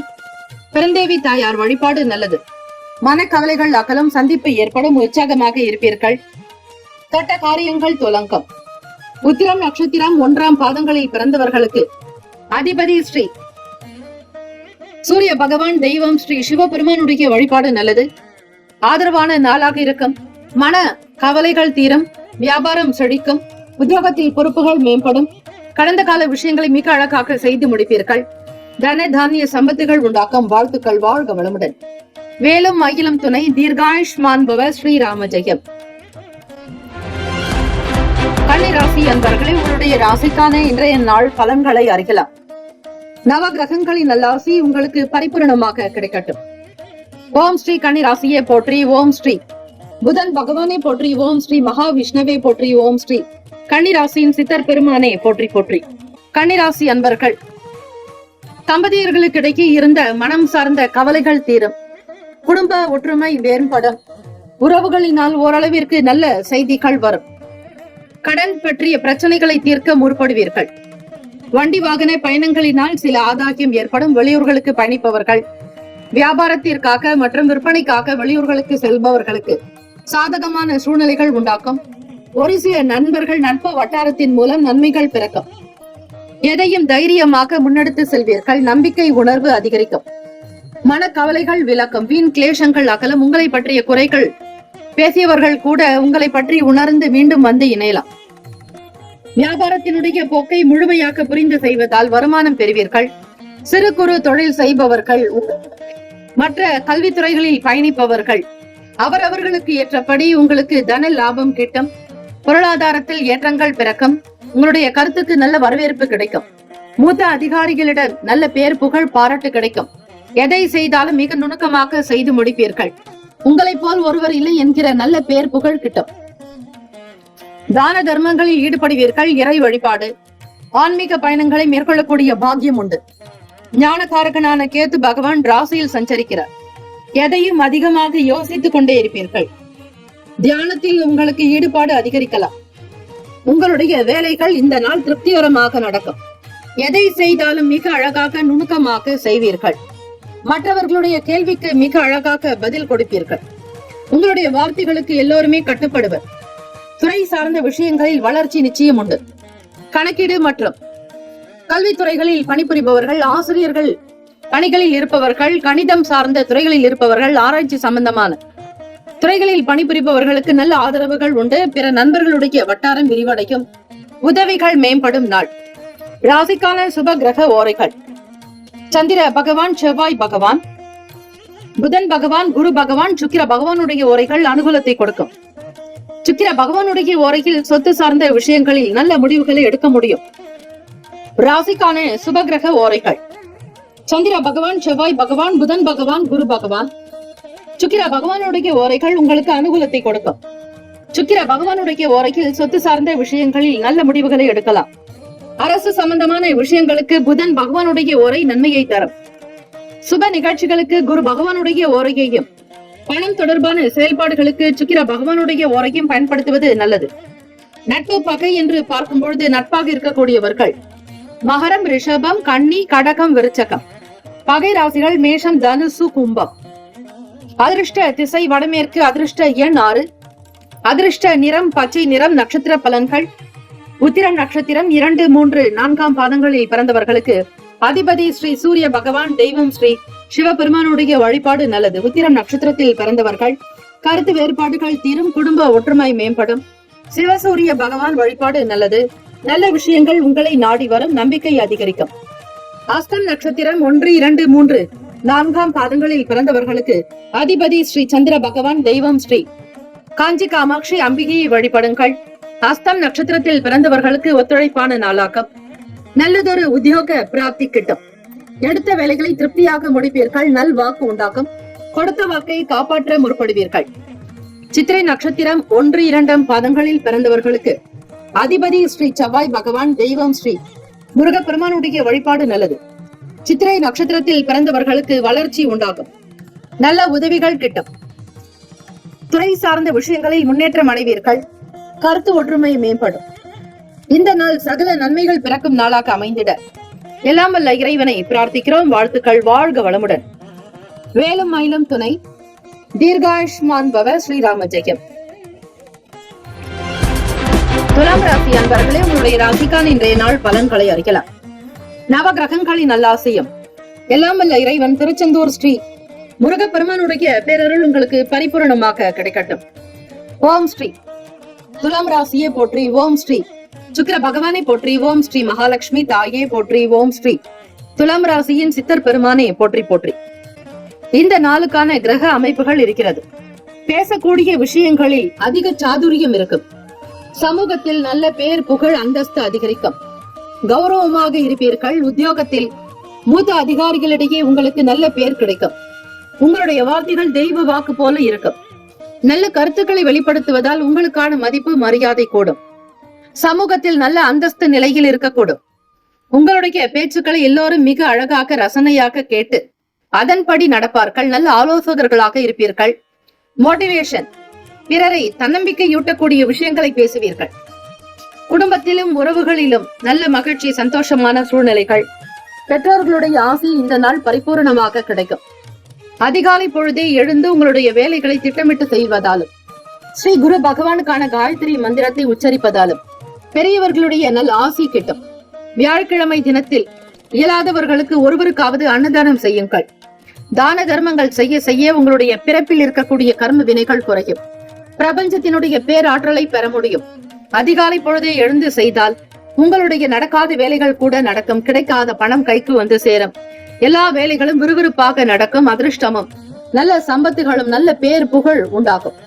பெருந்தேவி தாயார் வழிபாடு நல்லது. மனக்கவலைகள் அகலும். சந்திப்பு ஏற்படும். உற்சாகமாக இருப்பீர்கள். கட்ட காரியங்கள் துலங்கும். உத்திரம் நட்சத்திரம் 1ஆம் பாதங்களில் பிறந்தவர்களுக்கு அதிபதி ஸ்ரீ சூரிய பகவான், தெய்வம் ஸ்ரீ சிவபெருமானுடைய வழிபாடு நல்லது. ஆதரவான நாளாக இருக்கும். மன கவலைகள் தீரும். வியாபாரம் செழிக்கும். உத்தியோகத்தில் பொறுப்புகள் மேம்படும். கடந்த கால விஷயங்களை மிக அழகாக செய்து முடிப்பீர்கள். தன தானிய சம்பத்துகள் உண்டாக்கும். வாழ்த்துக்கள். வாழ்க வளமுடன். வேலும் அகிலம் துணை. தீர்காயுஷ்மான் பவ. ஸ்ரீராம ஜெயம். கன்னிராசி அன்பர்களே, உங்களுடைய ராசிக்கான இன்றைய நாள் பலன்களை அறியலாம். நவ கிரகங்களின் நல்லாசி உங்களுக்கு பரிபூரணமாக கிடைக்கட்டும். ஓம் ஸ்ரீ கன்னிராசியை போற்றி. ஓம் ஸ்ரீ புதன் பகவானை போற்றி. ஓம் ஸ்ரீ மகாவிஷ்ணுவை போற்றி. ஓம் ஸ்ரீ கன்னிராசியின் சித்தர் பெருமானை போற்றி போற்றி. கன்னிராசி அன்பர்கள், தம்பதியர்களுக்கிடையே இருந்த மனம் சார்ந்த கவலைகள் தீரும். குடும்ப ஒற்றுமை மேம்படும். உறவுகளினால் ஓரளவிற்கு நல்ல செய்திகள் வரும். கடன் பற்றிய பிரச்சனைகளை தீர்க்க முற்படுவீர்கள். வண்டி வாகன பயணங்களினால் சில ஆதாயம் ஏற்படும். வெளியூர்களுக்கு பயணிப்பவர்கள், வியாபாரத்திற்காக மற்றும் விற்பனைக்காக வெளியூர்களுக்கு செல்பவர்களுக்கு சாதகமான சூழ்நிலைகள் உண்டாக்கும். ஒரு சில நண்பர்கள் நட்பு வட்டாரத்தின் மூலம் நன்மைகள் பிறக்கும். எதையும் தைரியமாக முன்னெடுத்து செல்வீர்கள். நம்பிக்கை உணர்வு அதிகரிக்கும். மனக்கவலைகள் விலக்கும். வீண் கிளேசங்கள் அகலும். உங்களை பற்றிய குறைகள் பேசியவர்கள் கூட உங்களை பற்றி உணர்ந்து மீண்டும் வந்து இணையலாம். வியாபாரத்தினுடைய போக்கை முழுமையாக புரிந்து செய்வதால் வருமானம் பெறுவீர்கள். சிறு குறு தொழில் செய்பவர்கள், மற்ற கல்வித்துறைகளில் பயணிப்பவர்கள் அவரவர்களுக்கு ஏற்றபடி உங்களுக்கு தன லாபம் கிட்டும். பொருளாதாரத்தில் ஏற்றங்கள் பிறக்கும். உங்களுடைய கருத்துக்கு நல்ல வரவேற்பு கிடைக்கும். மூத்த அதிகாரிகளிடம் நல்ல பேர் புகழ் பாராட்டு கிடைக்கும். எதை செய்தாலும் மிக நுணுக்கமாக செய்து முடிப்பீர்கள். உங்களை போல் ஒருவர் இல்லை என்கிற நல்ல பேர் புகழ் கிட்டும். தான தர்மங்களில் ஈடுபடுவீர்கள். இறை வழிபாடு, ஆன்மீக பயணங்களை மேற்கொள்ளக்கூடிய பாக்கியம் உண்டு. ஞானகாரகனான கேது பகவான் ராசியில் சஞ்சரிக்கிறார். எதையும் அதிகமாக யோசித்துக் கொண்டே இருப்பீர்கள். தியானத்தில் உங்களுக்கு ஈடுபாடு அதிகரிக்கலாம். உங்களுடைய வேலைகள் இந்த நாள் திருப்திகரமாக நடக்கும். எதை செய்தாலும் மிக அழகாக நுணுக்கமாக செய்வீர்கள். மற்றவர்களுடைய கேள்விக்கு மிக அழகாக பதில் கொடுப்பீர்கள். உங்களுடைய வார்த்தைகளுக்கு எல்லோருமே கட்டுப்படுவர். துறை சார்ந்த விஷயங்களில் வளர்ச்சி நிச்சயம் உண்டு. கணக்கீடு மற்றும் கல்வித்துறைகளில் பணிபுரிபவர்கள், ஆசிரியர்கள் பணிகளில் இருப்பவர்கள், கணிதம் சார்ந்த துறைகளில் இருப்பவர்கள், ஆராய்ச்சி சம்பந்தமான துறைகளில் பணிபுரிபவர்களுக்கு நல்ல ஆதரவுகள் உண்டு. பிற நண்பர்களுடைய வட்டாரம் விரிவடையும். உதவிகள் மேம்படும் நாள். ராசிக்கான சுப கிரக ஓரைகள். சந்திர பகவான், செவ்வாய் பகவான், புதன் பகவான், குரு பகவான், சுக்கிர பகவானுடைய ஓரைகள் அனுகூலத்தை கொடுக்கும். சுக்கிர பகவானுடைய ஓரையில் சொத்து சார்ந்த விஷயங்களில் நல்ல முடிவுகளை எடுக்க முடியும். ராசிக்கான சுப கிரக ஓரைகள். சந்திர பகவான், செவ்வாய் பகவான், புதன் பகவான், குரு பகவான், சுக்கிர பகவானுடைய ஓரைகள் உங்களுக்கு அனுகூலத்தை கொடுக்கும். சுக்கிர பகவானுடைய ஓரையில் சொத்து சார்ந்த விஷயங்களில் நல்ல முடிவுகளை எடுக்கலாம். அரசு சம்பந்தமான விஷயங்களுக்கு புதன் பகவானுடைய ஓரை நன்மையை தரும். சுப நிகழ்ச்சிகளுக்கு குரு பகவானுடைய ஓரையையும், பணம் தொடர்பான செயல்பாடுகளுக்கு சுக்கிர பகவானுடைய ஓரையும் பயன்படுத்துவது நல்லது. நட்பு பகை என்று பார்க்கும் பொழுது நட்பாக இருக்கக்கூடியவர்கள் மகரம், ரிஷபம், கன்னி, கடகம், விருச்சகம். பகை ராசிகள் மேஷம், தனுசு, கும்பம். அதிர்ஷ்ட திசை வடமேற்கு. அதிர்ஷ்ட எண் 6. அதிர்ஷ்ட நிறம் பச்சை நிறம். நட்சத்திர பலன்கள்: உத்திரம் நட்சத்திரம் 2, 3, 4 பாதங்களில் பிறந்தவர்களுக்கு அதிபதி ஸ்ரீ சூரிய பகவான், தெய்வம் ஸ்ரீ சிவபெருமானுடைய வழிபாடு நல்லது. உத்திரம் நட்சத்திரத்தில் பிறந்தவர்கள் கருத்து வேறுபாடுகள் தீரும், குடும்ப ஒற்றுமை மேம்படும். சிவசூரிய பகவான் வழிபாடு நல்லது. நல்ல விஷயங்கள் உங்களை நாடி வரும், நம்பிக்கை அதிகரிக்கும். அஸ்தம் நட்சத்திரம் 1, 2, 3, 4 பாதங்களில் பிறந்தவர்களுக்கு அதிபதி ஸ்ரீ சந்திர பகவான், தெய்வம் ஸ்ரீ காஞ்சி காமாட்சி அம்பிகையை வழிபடுங்கள். அஸ்தம் நட்சத்திரத்தில் பிறந்தவர்களுக்கு ஒத்துழைப்பான நாளாக்கம். நல்லதொரு உத்தியோக பிராப்தி கிட்டும். எடுத்த வேலைகளை திருப்தியாக முடிப்பீர்கள். நல் வாக்கு உண்டாகும். கொடுத்த வாக்கை காப்பாற்ற முற்படுவீர்கள். சித்திரை நட்சத்திரம் 1, 2 பாதங்களில் பிறந்தவர்களுக்கு அதிபதி ஸ்ரீ செவ்வாய் பகவான், தெய்வம் ஸ்ரீ முருகப்பெருமானுடைய வழிபாடு நல்லது. சித்திரை நட்சத்திரத்தில் பிறந்தவர்களுக்கு வளர்ச்சி உண்டாகும். நல்ல உதவிகள் கிட்டும். துறை சார்ந்த விஷயங்களில் முன்னேற்றம் அடைவீர்கள். கருத்து ஒற்றுமை மேம்படும். இந்த நாள் சகல நன்மைகள் பிறக்கும் நாளாக அமைந்திட எல்லாம் வல்ல இறைவனை பிரார்த்திக்கிறோம். வாழ்த்துக்கள். வாழ்க வளமுடன். வேலும் மயிலும் துணை. தீர்காயுஷ்மான் பவ. ஸ்ரீராம ஜெயம். துலாம் ராசி அன்பர்களே, உங்களுடைய ராசிக்கான இன்றைய நாள் பலன்களை அறியலாம். நவ கிரகங்களின் நல்லாசையும் எல்லாம் வல்ல இறைவன் திருச்செந்தூர் ஸ்ரீ முருகப்பெருமானுடைய பேரருள் உங்களுக்கு பரிபூரணமாக கிடைக்கட்டும். ஓம் ஸ்ரீ துலாம் ராசியை போற்றி. ஓம் ஸ்ரீ சுக்கிர பகவானை போற்றி. ஓம் ஸ்ரீ மகாலட்சுமி தாயே போற்றி. ஓம் ஸ்ரீ துலாம் ராசியின் சித்தர் பெருமானை போற்றி போற்றி. இந்த நாளுக்கான கிரக அமைப்புகள் இருக்கிறது. பேசக்கூடிய விஷயங்களில் அதிக சாதுரியம் இருக்கும். சமூகத்தில் நல்ல பேர், புகழ், அந்தஸ்து அதிகரிக்கும். கௌரவமாக இருப்பீர்கள். உத்தியோகத்தில் மூத்த அதிகாரிகளிடையே உங்களுக்கு நல்ல பேர் கிடைக்கும். உங்களுடைய வார்த்தைகள் தெய்வ வாக்கு போல இருக்கும். நல்ல கருத்துக்களை வெளிப்படுத்துவதால் உங்களுக்கான மதிப்பு, மரியாதை கூடும். சமூகத்தில் நல்ல அந்தஸ்து நிலையில் இருக்கக்கூடும். உங்களுடைய பேச்சுக்களை எல்லோரும் மிக அழகாக ரசனையாக கேட்டு அதன்படி நடப்பார்கள். நல்ல ஆலோசகர்களாக இருப்பீர்கள். மோட்டிவேஷன், பிறரை தன்னம்பிக்கையூட்டக்கூடிய விஷயங்களை பேசுவீர்கள். குடும்பத்திலும் உறவுகளிலும் நல்ல மகிழ்ச்சி, சந்தோஷமான சூழ்நிலைகள். பெற்றோர்களுடைய ஆசை இந்த நாள் பரிபூர்ணமாக கிடைக்கும். அதிகாலை பொழுதே எழுந்து உங்களுடைய வேலைகளை திட்டமிட்டு செய்வதாலும், ஸ்ரீ குரு பகவானுக்கான காயத்ரி மந்திரத்தை உச்சரிப்பதாலும் பெரியவர்களுடைய நல் ஆசி கிட்டும். வியாழக்கிழமை தினத்தில் இயலாதவர்களுக்கு ஒருவருக்காவது அன்னதானம் செய்யுங்கள். தான தர்மங்கள் செய்ய செய்ய உங்களுடைய பிறப்பில் இருக்கக்கூடிய கர்ம வினைகள் குறையும். பிரபஞ்சத்தினுடைய பேராற்றலை பெற முடியும். அதிகாலை பொழுதே எழுந்து செய்தால் உங்களுடைய நடக்காத வேலைகள் கூட நடக்கும். கிடைக்காத பணம் கைக்கு வந்து சேரும். எல்லா வேலைகளும் விறுவிறுப்பாக நடக்கும். அதிர்ஷ்டமும் நல்ல சம்பத்துகளும் நல்ல பேர், புகழ் உண்டாகும்.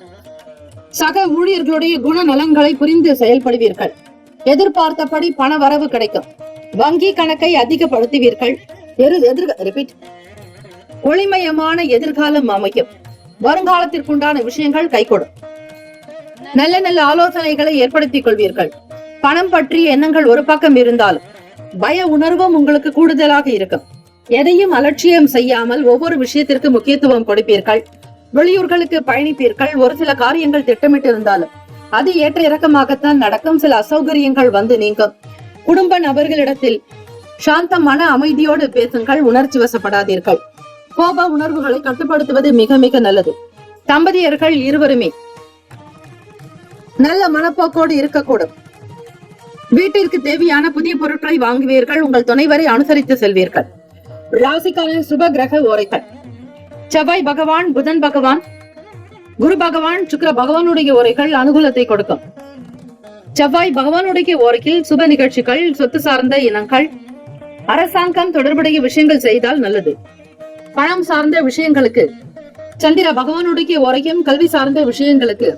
சக ஊழியர்களுடைய குணநலன்களை புரிந்து செயல்படுவீர்கள். எதிர்பார்த்தபடி பண வரவு கிடைக்கும். வங்கி கணக்கை அதிகப்படுத்துவீர்கள். ஒளிமயமான எதிர்காலம் அமையும். வருங்காலத்திற்குண்டான விஷயங்கள் கைகூடும். நல்ல நல்ல ஆலோசனைகளை ஏற்படுத்திக் கொள்வீர்கள். பணம் பற்றிய எண்ணங்கள் ஒரு பக்கம் இருந்தாலும் பய உணர்வும் உங்களுக்கு கூடுதலாக இருக்கும். எதையும் அலட்சியம் செய்யாமல் ஒவ்வொரு விஷயத்திற்கு முக்கியத்துவம் கொடுப்பீர்கள். வெளியூர்களுக்கு பயணிப்பீர்கள். ஒரு சில காரியங்கள் திட்டமிட்டு இருந்தாலும் அது ஏற்ற இறக்கமாகத்தான் நடக்கும். சில அசௌகரியங்கள் வந்து நீங்கும். குடும்ப நபர்களிடத்தில் சாந்தமான அமைதியோடு பேசுங்கள். உணர்ச்சி வசப்படாதீர்கள். கோப உணர்வுகளை கட்டுப்படுத்துவது மிக மிக நல்லது. தம்பதியர்கள் இருவருமே நல்ல மனப்போக்கோடு இருக்கக்கூடும். வீட்டிற்கு தேவையான புதிய பொருட்களை வாங்குவீர்கள். உங்கள் துணைவரை அனுசரித்து செல்வீர்கள். ராசிக்கான சுப கிரக ஓரைகள்: செவ்வாய் பகவான், புதன் பகவான், குரு பகவான், சுக்கிர பகவானுடைய ஓரைகள் அனுகூலத்தை கொடுக்கும். செவ்வாய் பகவானுடைய ஓரையில் சுப நிகழ்ச்சிகள், சொத்து சார்ந்த இனங்கள், அரசாங்கம் தொடர்புடைய விஷயங்கள் செய்தால் நல்லது. பணம் சார்ந்த விஷயங்களுக்கு சந்திர பகவானுடைய ஓரையும், கல்வி சார்ந்த விஷயங்களுக்கு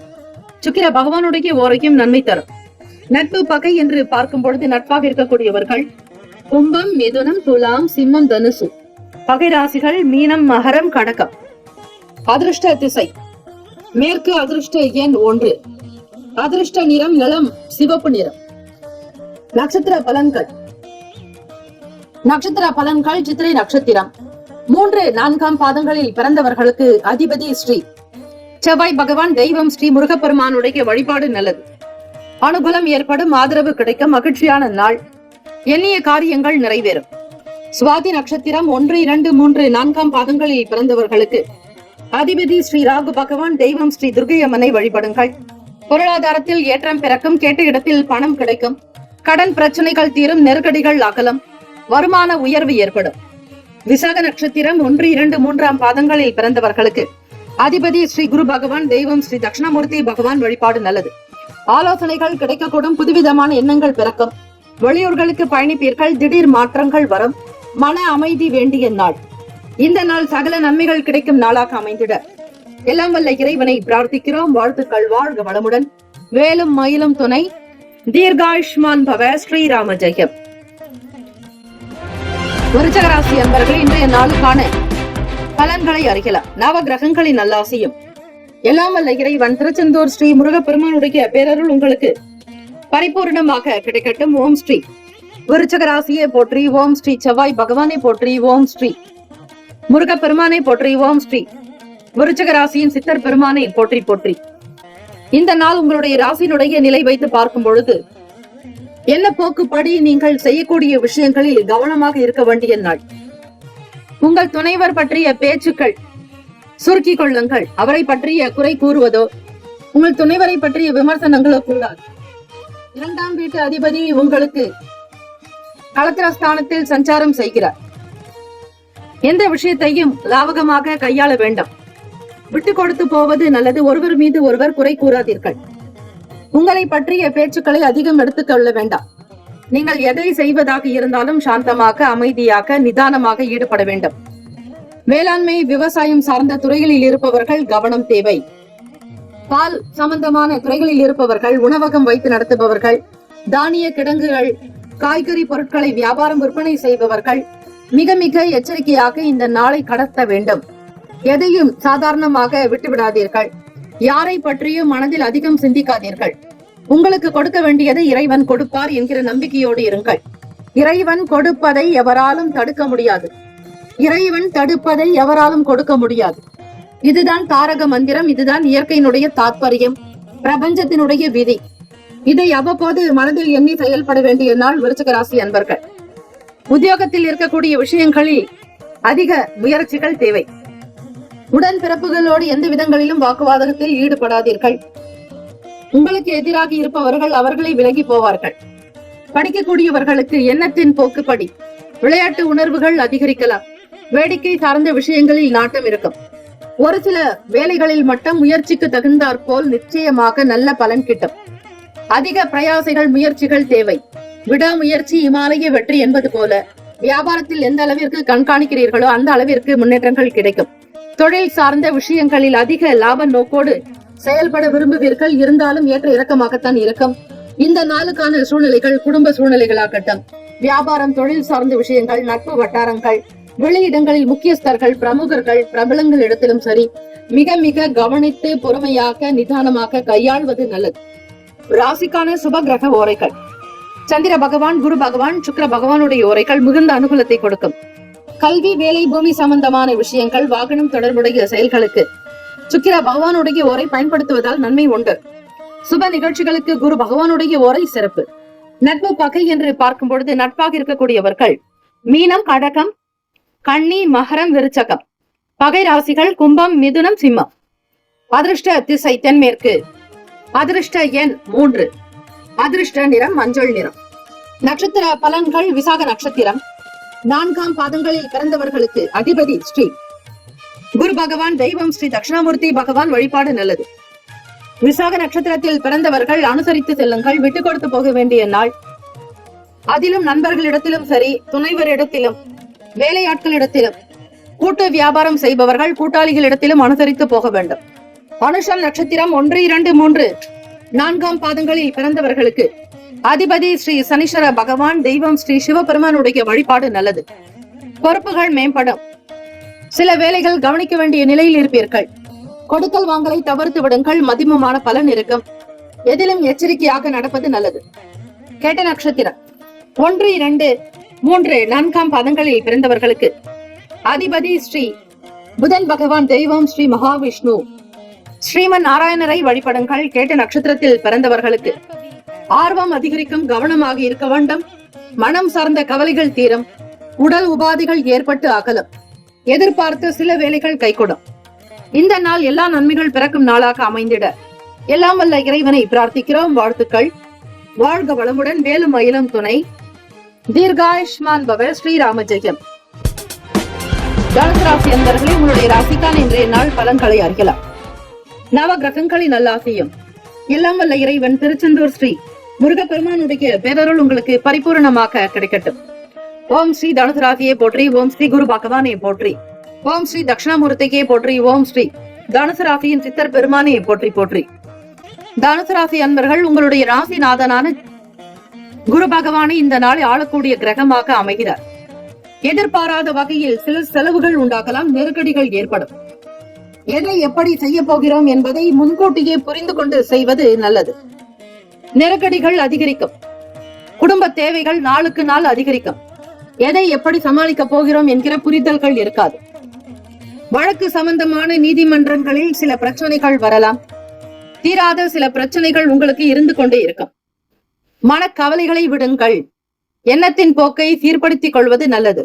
சுக்கிர பகவானுடைய ஓரையும் நன்மை தரும். நட்பு பகை என்று பார்க்கும் பொழுது நட்பாக இருக்கக்கூடியவர்கள் கும்பம், மிதுனம், துலாம், சிம்மம், தனுசு. பகை ராசிகள் மீனம், மகரம், கடகம். அதிர்ஷ்ட திசை மேற்கு. அதிர்ஷ்ட எண் 1. அதிர்ஷ்ட நிறம் இளம் சிவப்பு நிறம். நட்சத்திர பலன்கள். நட்சத்திர பலன்கள். சித்திரை நட்சத்திரம் 3, 4ஆம் பாதங்களில் பிறந்தவர்களுக்கு அதிபதி ஸ்ரீ செவ்வாய் பகவான். தெய்வம் ஸ்ரீ முருகப்பெருமானுடைய வழிபாடு நல்லது. அனுகூலம் ஏற்படும், ஆதரவு கிடைக்கும், மகிழ்ச்சியான நாள். எண்ணிய காரியங்கள் நிறைவேறும். சுவாதி நட்சத்திரம் 1, 2, 3, 4ஆம் பாதங்களில் பிறந்தவர்களுக்கு அதிபதி ஸ்ரீ ராகு பகவான். தெய்வம் ஸ்ரீ துர்க்கை அம்மனை வழிபடுங்கள். பொருளாதாரத்தில் ஏற்றம் பிறக்கும், கேட்ட இடத்தில் பணம் கிடைக்கும், கடன் பிரச்சனைகள் தீரும், நெருக்கடிகள் அகலம், வருமான உயர்வு ஏற்படும். விசாக நட்சத்திரம் 1, 2, 3ஆம் பாதங்களில் பிறந்தவர்களுக்கு அதிபதி ஸ்ரீ குரு பகவான். தெய்வம் ஸ்ரீ தட்சிணாமூர்த்தி பகவான் வழிபாடு நல்லது. ஆலோசனைகள் கிடைக்கக்கூடும், புதுவிதமான எண்ணங்கள் பிறக்கும், வெளியூர்களுக்கு பயணிப்பீர்கள், திடீர் மாற்றங்கள் வரும், மன அமைதி வேண்டிய நாள். இந்த நாள் சகல நன்மைகள் கிடைக்கும் நாளாக அமைந்திட எல்லாம் வல்ல இறைவனை பிரார்த்திக்கிறோம். வாழ்த்துக்கள். வாழ்க வளமுடன். வேலும் மயிலும் துணை. தீர்காயுஷ்மான் பவ. ஸ்ரீராம ஜெயம். விருச்சிக ராசி அன்பர்கள், இன்றைய நாளுக்கான பலன்களை அறியலாம். நவ கிரகங்களின் நல்லாசியும் எல்லாம் வல்ல இறைவன் திருச்செந்தூர் ஸ்ரீ முருகப்பெருமானுடைய பேரருள் உங்களுக்கு பரிபூர்ணமாக கிடைக்கட்டும். ஓம் ஸ்ரீ விருச்சிக ராசியை போற்றி. ஓம் ஸ்ரீ செவ்வாய் பகவானை போற்றி. ஓம் ஸ்ரீ முருகப்பெருமானை போற்றி. ஓம் ஸ்ரீ விருச்சிக ராசியின் சித்தர் பெருமானை போற்றி போற்றி. இந்த நாள் உங்களுடைய ராசியினுடைய நிலை வைத்து பார்க்கும் பொழுது என்ன போக்குப்படி நீங்கள் செய்யக்கூடிய விஷயங்களில் கவனமாக இருக்க வேண்டிய நாள். உங்கள் துணைவர் பற்றிய பேச்சுக்கள் சுருக்கிக் கொள்ளுங்கள். அவரை பற்றிய குறை கூறுவதோ உங்கள் துணைவரை பற்றிய விமர்சனங்களோ கூடாது. 2ஆம் வீட்டு அதிபதி உங்களுக்கு களத்திரஸ்தானத்தில் சஞ்சாரம் செய்கிறார். எந்த விஷயத்தையும் லாவகமாக கையாள வேண்டாம். விட்டு கொடுத்து போவது நல்லது. ஒருவர் மீது ஒருவர் குறை கூறாதீர்கள். உங்களை பற்றிய பேச்சுக்களை அதிகம் எடுத்துக்கொள்ள வேண்டாம். நீங்கள் எதை செய்வதாக இருந்தாலும் சாந்தமாக, அமைதியாக, நிதானமாக ஈடுபட வேண்டும். வேளாண்மை, விவசாயம் சார்ந்த துறைகளில் இருப்பவர்கள் கவனம் தேவை. பால் சம்பந்தமான துறைகளில் இருப்பவர்கள், உணவகம் வைத்து நடத்துபவர்கள், தானிய கிடங்குகள், காய்கறி பொருட்களை வியாபாரம் விற்பனை செய்பவர்கள் மிக மிக எச்சரிக்கையாக இந்த நாளை கடத்த வேண்டும். எதையும் சாதாரணமாக விட்டுவிடாதீர்கள். யாரை பற்றியும் மனதில் அதிகம் சிந்திக்காதீர்கள். உங்களுக்கு கொடுக்க வேண்டியதை இறைவன் கொடுப்பார் என்கிற நம்பிக்கையோடு இருங்கள். இறைவன் கொடுப்பதை எவராலும் தடுக்க முடியாது. இறைவன் தடுப்பதை எவராலும் கொடுக்க முடியாது. இதுதான் தாரக மந்திரம். இதுதான் இயற்கையினுடைய தாத்பரியம், பிரபஞ்சத்தினுடைய விதி. இதை அவ்வப்போது மனதில் எண்ணி செயல்பட வேண்டிய நாள் விருச்சிக ராசி அன்பர்கள். உத்தியோகத்தில் இருக்கக்கூடிய விஷயங்களில் அதிக முயற்சிகள் தேவை. உடன் பிறப்புகளோடு எந்த விதங்களிலும் வாக்குவாதத்தில் ஈடுபடாதீர்கள். உங்களுக்கு எதிராக இருப்பவர்கள் அவர்களை விலகி போவார்கள். படிக்கக்கூடியவர்களுக்கு எண்ணத்தின் போக்குப்படி விளையாட்டு உணர்வுகள் அதிகரிக்கலாம். வேடிக்கை சார்ந்த விஷயங்களில் நாட்டம் இருக்கும். ஒரு சில வேலைகளில் மட்டும் முயற்சிக்கு தகுந்தாற்போல் நிச்சயமாக நல்ல பலன் கிட்டும். அதிக பிரயாசைகள், முயற்சிகள் தேவை. விடாமுயற்சி இமாலய வெற்றி என்பது போல வியாபாரத்தில் எந்த அளவிற்கு கண்காணிக்கிறீர்களோ அந்த அளவிற்கு முன்னேற்றங்கள் கிடைக்கும். தொழில் சார்ந்த விஷயங்களில் அதிக லாப நோக்கோடு செயல்பட விரும்புவீர்கள். இருந்தாலும் ஏற்ற இறக்கமாகத்தான் இருக்கும். இந்த நாளுக்கான சூழ்நிலைகள் குடும்ப சூழ்நிலைகளாகட்டும், வியாபாரம், தொழில் சார்ந்த விஷயங்கள், நட்பு வட்டாரங்கள், வெளியிடங்களில் முக்கியஸ்தர்கள், பிரமுகர்கள், பிரபலங்கள் இடத்திலும் சரி மிக மிக கவனித்து பொறுமையாக நிதானமாக கையாள்வது நல்லது. ராசிக்கான சுப கிரக ஓரைகள். சந்திர பகவான், குரு பகவான், சுக்கிர பகவானுடைய ஓரைகள் மிகுந்த அனுகூலத்தை கொடுக்கும். கல்வி, வேலை, பூமி சம்பந்தமான விஷயங்கள், வாகனம் தொடர்புடைய செயல்களுக்கு சுக்கிர பகவானுடைய ஓரை பயன்படுத்துவதால் நன்மை உண்டு. சுப நிகழ்ச்சிகளுக்கு குரு பகவானுடைய ஓரை சிறப்பு. நட்பு, பகை என்று பார்க்கும் பொழுது நட்பாக இருக்கக்கூடியவர்கள் மீனம், கடகம், கன்னி, மகரம், விருச்சகம். பகை ராசிகள் கும்பம், மிதுனம், சிம்மம். அதிர்ஷ்ட திசை தென்மேற்கு. அதிர்ஷ்ட எண் 3. அதிர்ஷ்ட நிறம் மஞ்சள் நிறம். நட்சத்திர பலன்கள். விசாக நட்சத்திரம் 4ஆம் பாதங்களில் பிறந்தவர்களுக்கு அதிபதி ஸ்ரீ குரு பகவான். தெய்வம் ஸ்ரீ தட்சிணாமூர்த்தி பகவான் வழிபாடு நல்லது. விசாக நட்சத்திரத்தில் பிறந்தவர்கள் அனுசரித்து செல்லுங்கள். விட்டு கொடுத்து போக வேண்டிய நாள். அதிலும் நண்பர்களிடத்திலும் சரி, துணைவரிடத்திலும், வேலையாட்களிடத்திலும், கூட்டு வியாபாரம் செய்பவர்கள் கூட்டாளிகளிடத்திலும் அனுசரித்து போக வேண்டும். அனுஷம் நட்சத்திரம் 1, 2, 3, 4ஆம் பாதங்களில் பிறந்தவர்களுக்கு அதிபதி ஸ்ரீ சனீஸ்வர பகவான். தெய்வம் ஸ்ரீ சிவபெருமானுடைய வழிபாடு நல்லது. பொறுப்புகள் மேம்படும். சில வேலைகள் கவனிக்க வேண்டிய நிலையில் இருப்பீர்கள். கொடுக்கல் வாங்கலை தவிர்த்து விடுங்கள். மதிமமான பலன் இருக்கும். எதிலும் எச்சரிக்கையாக நடப்பது நல்லது. கேட்ட நட்சத்திரம் 1, 2, 3, 4 பாதங்களில் பிறந்தவர்களுக்கு அதிபதி ஸ்ரீ புதன் பகவான், தெய்வம் ஸ்ரீ மகாவிஷ்ணு. ஸ்ரீமன் நாராயணரை வழிபடுங்கள். கேட்ட நட்சத்திரத்தில் பிறந்தவர்களுக்கு ஆர்வம் அதிகரிக்கும். கவனமாக இருக்க வேண்டும். மனம் சார்ந்த கவலைகள் தீரும். உடல் உபாதைகள் ஏற்பட்டு அகலும். எதிர்பார்த்த சில வேலைகள் கைகூடும். இந்த நாள் எல்லா நன்மைகள் பிறக்கும் நாளாக அமைந்திட எல்லாம் வல்ல இறைவனை பிரார்த்திக்கிறோம். வாழ்த்துக்கள். வாழ்க வளமுடன். வேலும் மயிலும் துணை. தீர்காயுஷ்மான் பவ. ஸ்ரீராம ஜெயம். தனுசு ராசி அன்பர்களே, உங்களுடைய ராசிக்கான இன்றைய நாள் பலன்களை அறியலாம். நவ கிரகங்களின் நல்லாசியும் எல்லாம் வல்ல இறைவன் திருச்செந்தூர் ஸ்ரீ முருகப்பெருமானுடைய பேரருள் உங்களுக்கு பரிபூர்ணமாக கிடைக்கட்டும். ஓம் ஸ்ரீ தனுசு ராசியை போற்றி. ஓம் ஸ்ரீ குரு பகவானை போற்றி. ஓம் ஸ்ரீ தட்சிணாமூர்த்தியை போற்றி. ஓம் ஸ்ரீ தனுசு ராசியின் சித்தர் பெருமானை போற்றி போற்றி. தனுசு ராசி அன்பர்கள், உங்களுடைய ராசிநாதனான குரு பகவானை இந்த நாளை ஆளக்கூடிய கிரகமாக அமைகிறார். எதிர்பாராத வகையில் சில செலவுகள் உண்டாகலாம். நெருக்கடிகள் ஏற்படும். எதை எப்படி செய்ய போகிறோம் என்பதை முன்கூட்டியே புரிந்து கொண்டு செய்வது நல்லது. நெருக்கடிகள் அதிகரிக்கும். குடும்ப தேவைகள் நாளுக்கு நாள் அதிகரிக்கும். எதை எப்படி சமாளிக்க போகிறோம் என்கிற புரிதல்கள் இருக்காது. வழக்கு சம்பந்தமான நீதிமன்றங்களில் சில பிரச்சனைகள் வரலாம். தீராத சில பிரச்சனைகள் உங்களுக்கு இருந்து கொண்டே இருக்கும். மனக்கவலைகளை விடுங்கள். எண்ணத்தின் போக்கை சீர்படுத்திக் கொள்வது நல்லது.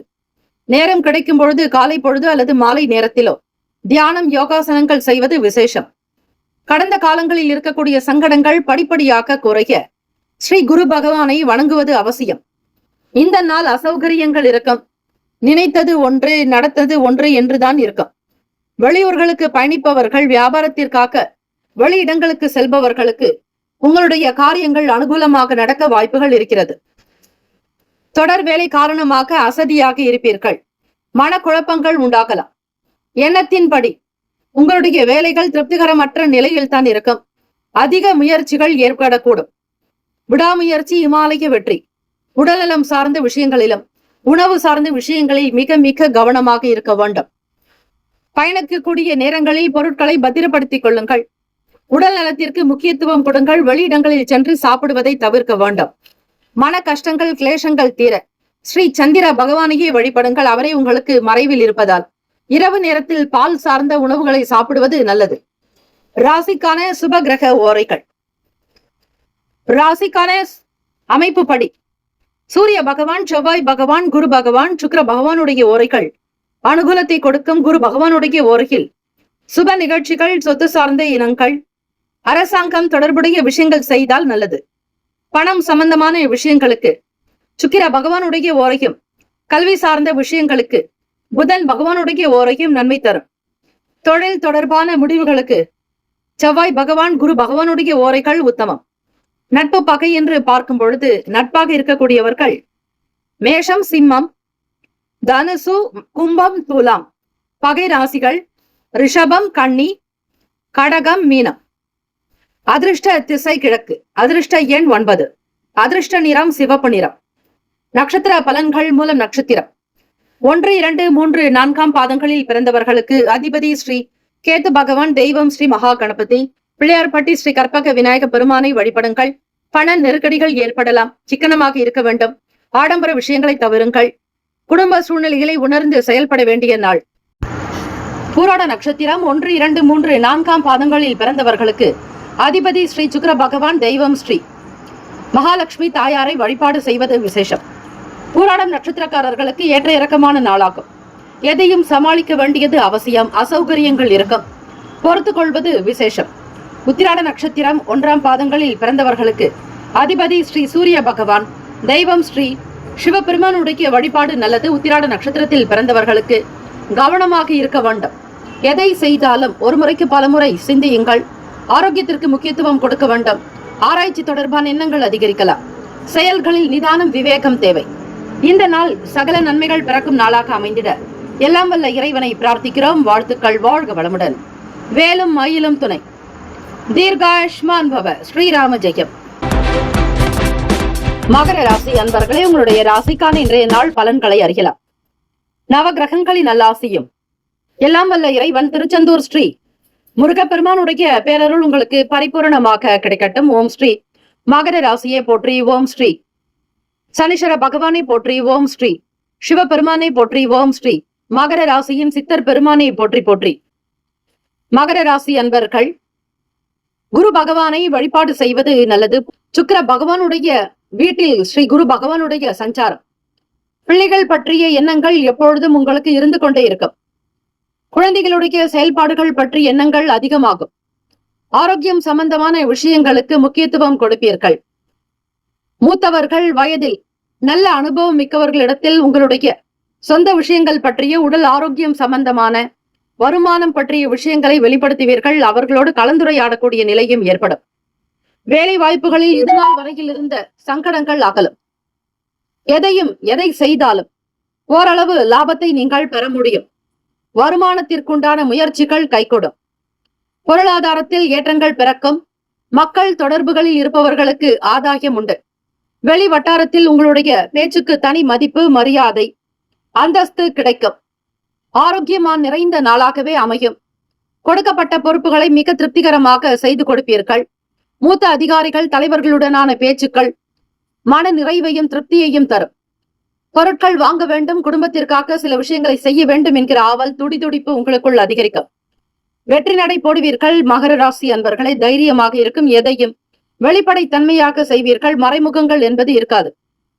நேரம் கிடைக்கும் பொழுது காலை பொழுது அல்லது மாலை நேரத்திலோ தியானம், யோகாசனங்கள் செய்வது விசேஷம். கடந்த காலங்களில் இருக்கக்கூடிய சங்கடங்கள் படிப்படியாக குறைய ஸ்ரீ குரு பகவானை வணங்குவது அவசியம். இந்த நாள் அசௌகரியங்கள் இருக்கும். நினைத்தது ஒன்று, நடத்தது ஒன்று என்றுதான் இருக்கும். வெளியூர்களுக்கு பயணிப்பவர்கள், வியாபாரத்திற்காக வெளியிடங்களுக்கு செல்பவர்களுக்கு உங்களுடைய காரியங்கள் அனுகூலமாக நடக்க வாய்ப்புகள் இருக்கிறது. தொடர் வேலை காரணமாக அசதியாக இருப்பீர்கள். மனக்குழப்பங்கள் உண்டாகலாம். எண்ணத்தின்படி உங்களுடைய வேலைகள் திருப்திகரமற்ற நிலையில் தான் இருக்கும். அதிக முயற்சிகள் ஏற்படக்கூடும். விடாமுயற்சி இமாலய வெற்றி. உடல்நலம் சார்ந்த விஷயங்களிலும் உணவு சார்ந்த விஷயங்களில் மிக மிக கவனமாக இருக்க வேண்டும். பயணிக்கக்கூடிய நேரங்களில் பொருட்களை பத்திரப்படுத்திக் கொள்ளுங்கள். உடல் நலத்திற்கு முக்கியத்துவம் கொடுங்கள். வெளியிடங்களில் சென்று சாப்பிடுவதை தவிர்க்க வேண்டும். மன கஷ்டங்கள், கிளேசங்கள் தீர ஸ்ரீ சந்திர பகவானையே வழிபடுங்கள். அவரே உங்களுக்கு மறைவில் இருப்பதால் இரவு நேரத்தில் பால் சார்ந்த உணவுகளை சாப்பிடுவது நல்லது. ராசிக்கான சுப கிரக ஓரைகள். ராசிக்கான அமைப்பு படி சூரிய பகவான், செவ்வாய் பகவான், குரு பகவான், சுக்கிர பகவானுடைய ஓரைகள் அனுகூலத்தை கொடுக்கும். குரு பகவானுடைய ஓரையில் சுப நிகழ்ச்சிகள், சொத்து சார்ந்த இனங்கள், அரசாங்கம் தொடர்புடைய விஷயங்கள் செய்தால் நல்லது. பணம் சம்பந்தமான விஷயங்களுக்கு சுக்கிர பகவானுடைய ஓரையும், கல்வி சார்ந்த விஷயங்களுக்கு புதன் பகவானுடைய ஓரையும் நன்மை தரும். தொழில் தொடர்பான முடிவுகளுக்கு செவ்வாய் பகவான், குரு பகவானுடைய ஓரைகள் உத்தமம். நட்பு பகை என்று பார்க்கும் பொழுது நட்பாக இருக்கக்கூடியவர்கள் மேஷம், சிம்மம், தனுசு, கும்பம், துலாம். பகை ராசிகள் ரிஷபம், கன்னி, கடகம், மீனம். அதிர்ஷ்ட திசை கிழக்கு. அதிர்ஷ்ட எண் 9. அதிர்ஷ்ட நிறம் சிவப்பு நிறம். நட்சத்திர பலன்கள் மூலம் நட்சத்திரம் 1, 2, 3, 4 பாதங்களில் பிறந்தவர்களுக்கு அதிபதி ஸ்ரீ கேத்து பகவான், தெய்வம் ஸ்ரீ மகா கணபதி. பிள்ளையார்பட்டி ஸ்ரீ கற்பக விநாயக பெருமானை வழிபடுங்கள். பண நெருக்கடிகள் ஏற்படலாம். சிக்கனமாக இருக்க வேண்டும். ஆடம்பர விஷயங்களை தவிருங்கள். குடும்ப சூழ்நிலைகளை உணர்ந்து செயல்பட வேண்டிய நாள். பூராட நட்சத்திரம் 1, 2, 3, 4 பாதங்களில் பிறந்தவர்களுக்கு அதிபதி ஸ்ரீ சுக்கிர பகவான், தெய்வம் ஸ்ரீ மகாலட்சுமி தாயாரை வழிபாடு செய்வது விசேஷம். பூராடம் நட்சத்திரக்காரர்களுக்கு ஏற்ற இறக்கமான நாளாகும். எதையும் சமாளிக்க வேண்டியது அவசியம். அசௌகரியங்கள் இருக்கும். பொறுத்து கொள்வது விசேஷம். உத்திராட நட்சத்திரம் 1 பாதங்களில் பிறந்தவர்களுக்கு அதிபதி ஸ்ரீ சூரிய பகவான், தெய்வம் ஸ்ரீ சிவபெருமானுடைய வழிபாடு நல்லது. உத்திராட நட்சத்திரத்தில் பிறந்தவர்களுக்கு கவனமாக இருக்க வேண்டும். எதை செய்தாலும் ஒரு முறைக்கு பலமுறை சிந்தியுங்கள். ஆரோக்கியத்திற்கு முக்கியத்துவம் கொடுக்க வேண்டும். ஆராய்ச்சி தொடர்பான எண்ணங்கள் அதிகரிக்கலாம். செயல்களில் நிதானம், விவேகம் தேவை. இந்த நாள் சகல நன்மைகள் பிறக்கும் நாளாக அமைந்திட எல்லாம் வல்ல இறைவனை பிரார்த்திக்கிறோம். வாழ்த்துக்கள். வாழ்க வளமுடன். வேலும் மயிலும் துணை. தீர்காயுஷ்மான் பவ. ஸ்ரீராம ஜெயம். மகர ராசி அன்பர்களே, உங்களுடைய ராசிக்கான இன்றைய நாள் பலன்களை அறியலாம். நவ கிரகங்களின் நல்லாசியும் எல்லாம் வல்ல இறைவன் திருச்செந்தூர் ஸ்ரீ முருகப்பெருமானுடைய பேரருள் உங்களுக்கு பரிபூரணமாக கிடைக்கட்டும். ஓம் ஸ்ரீ மகர ராசியை போற்றி. ஓம் ஸ்ரீ சனீஸ்வர பகவானை போற்றி. ஓம் ஸ்ரீ சிவபெருமானை போற்றி. ஓம் ஸ்ரீ மகர ராசியின் சித்தர் பெருமானை போற்றி போற்றி. மகர ராசி அன்பர்கள், குரு பகவானை வழிபாடு செய்வது நல்லது. சுக்கிர பகவானுடைய வீட்டில் ஸ்ரீ குரு பகவானுடைய சஞ்சாரம், பிள்ளைகள் பற்றிய எண்ணங்கள் எப்பொழுதும் உங்களுக்கு இருந்து கொண்டே இருக்கும். குழந்தைகளுடைய செயல்பாடுகள் பற்றி எண்ணங்கள் அதிகமாகும். ஆரோக்கியம் சம்பந்தமான விஷயங்களுக்கு முக்கியத்துவம் கொடுப்பீர்கள். மூத்தவர்கள் வயதில் நல்ல அனுபவம் மிக்கவர்களிடத்தில் உங்களுடைய சொந்த விஷயங்கள் பற்றிய உடல் ஆரோக்கியம் சம்பந்தமான வருமானம் பற்றிய விஷயங்களை வெளிப்படுத்துவீர்கள். அவர்களோடு கலந்துரையாடக்கூடிய நிலையும் ஏற்படும். வேலை வாய்ப்புகளில் இதுநாள் வரையில் இருந்த சங்கடங்கள் அகலும். எதை செய்தாலும் ஓரளவு லாபத்தை நீங்கள் பெற முடியும். வருமானத்திற்குண்டான முயற்சிகள் கைகூடும். பொருளாதாரத்தில் ஏற்றங்கள் பிறக்கும். மக்கள் தொடர்புகளில் இருப்பவர்களுக்கு ஆதாயம் உண்டு. வெளி வட்டாரத்தில் உங்களுடைய பேச்சுக்கு தனி மதிப்பு, மரியாதை, அந்தஸ்து கிடைக்கும். ஆரோக்கியமான் நிறைந்த நாளாகவே அமையும். கொடுக்கப்பட்ட பொறுப்புகளை மிக திருப்திகரமாக செய்து கொடுப்பீர்கள். மூத்த அதிகாரிகள் தலைவர்களுடனான பேச்சுக்கள் மன நிறைவையும் திருப்தியையும் தரும். பொருட்கள் வாங்க வேண்டும், குடும்பத்திற்காக சில விஷயங்களை செய்ய வேண்டும் என்கிற ஆவல், துடிதுடிப்பு உங்களுக்குள் அதிகரிக்கும். வெற்றி நடை போடுவீர்கள். மகர ராசி அன்பர்களை தைரியமாக இருக்கும். எதையும் வெளிப்படை தன்மையாக செய்வீர்கள். மறைமுகங்கள் என்பது இருக்காது.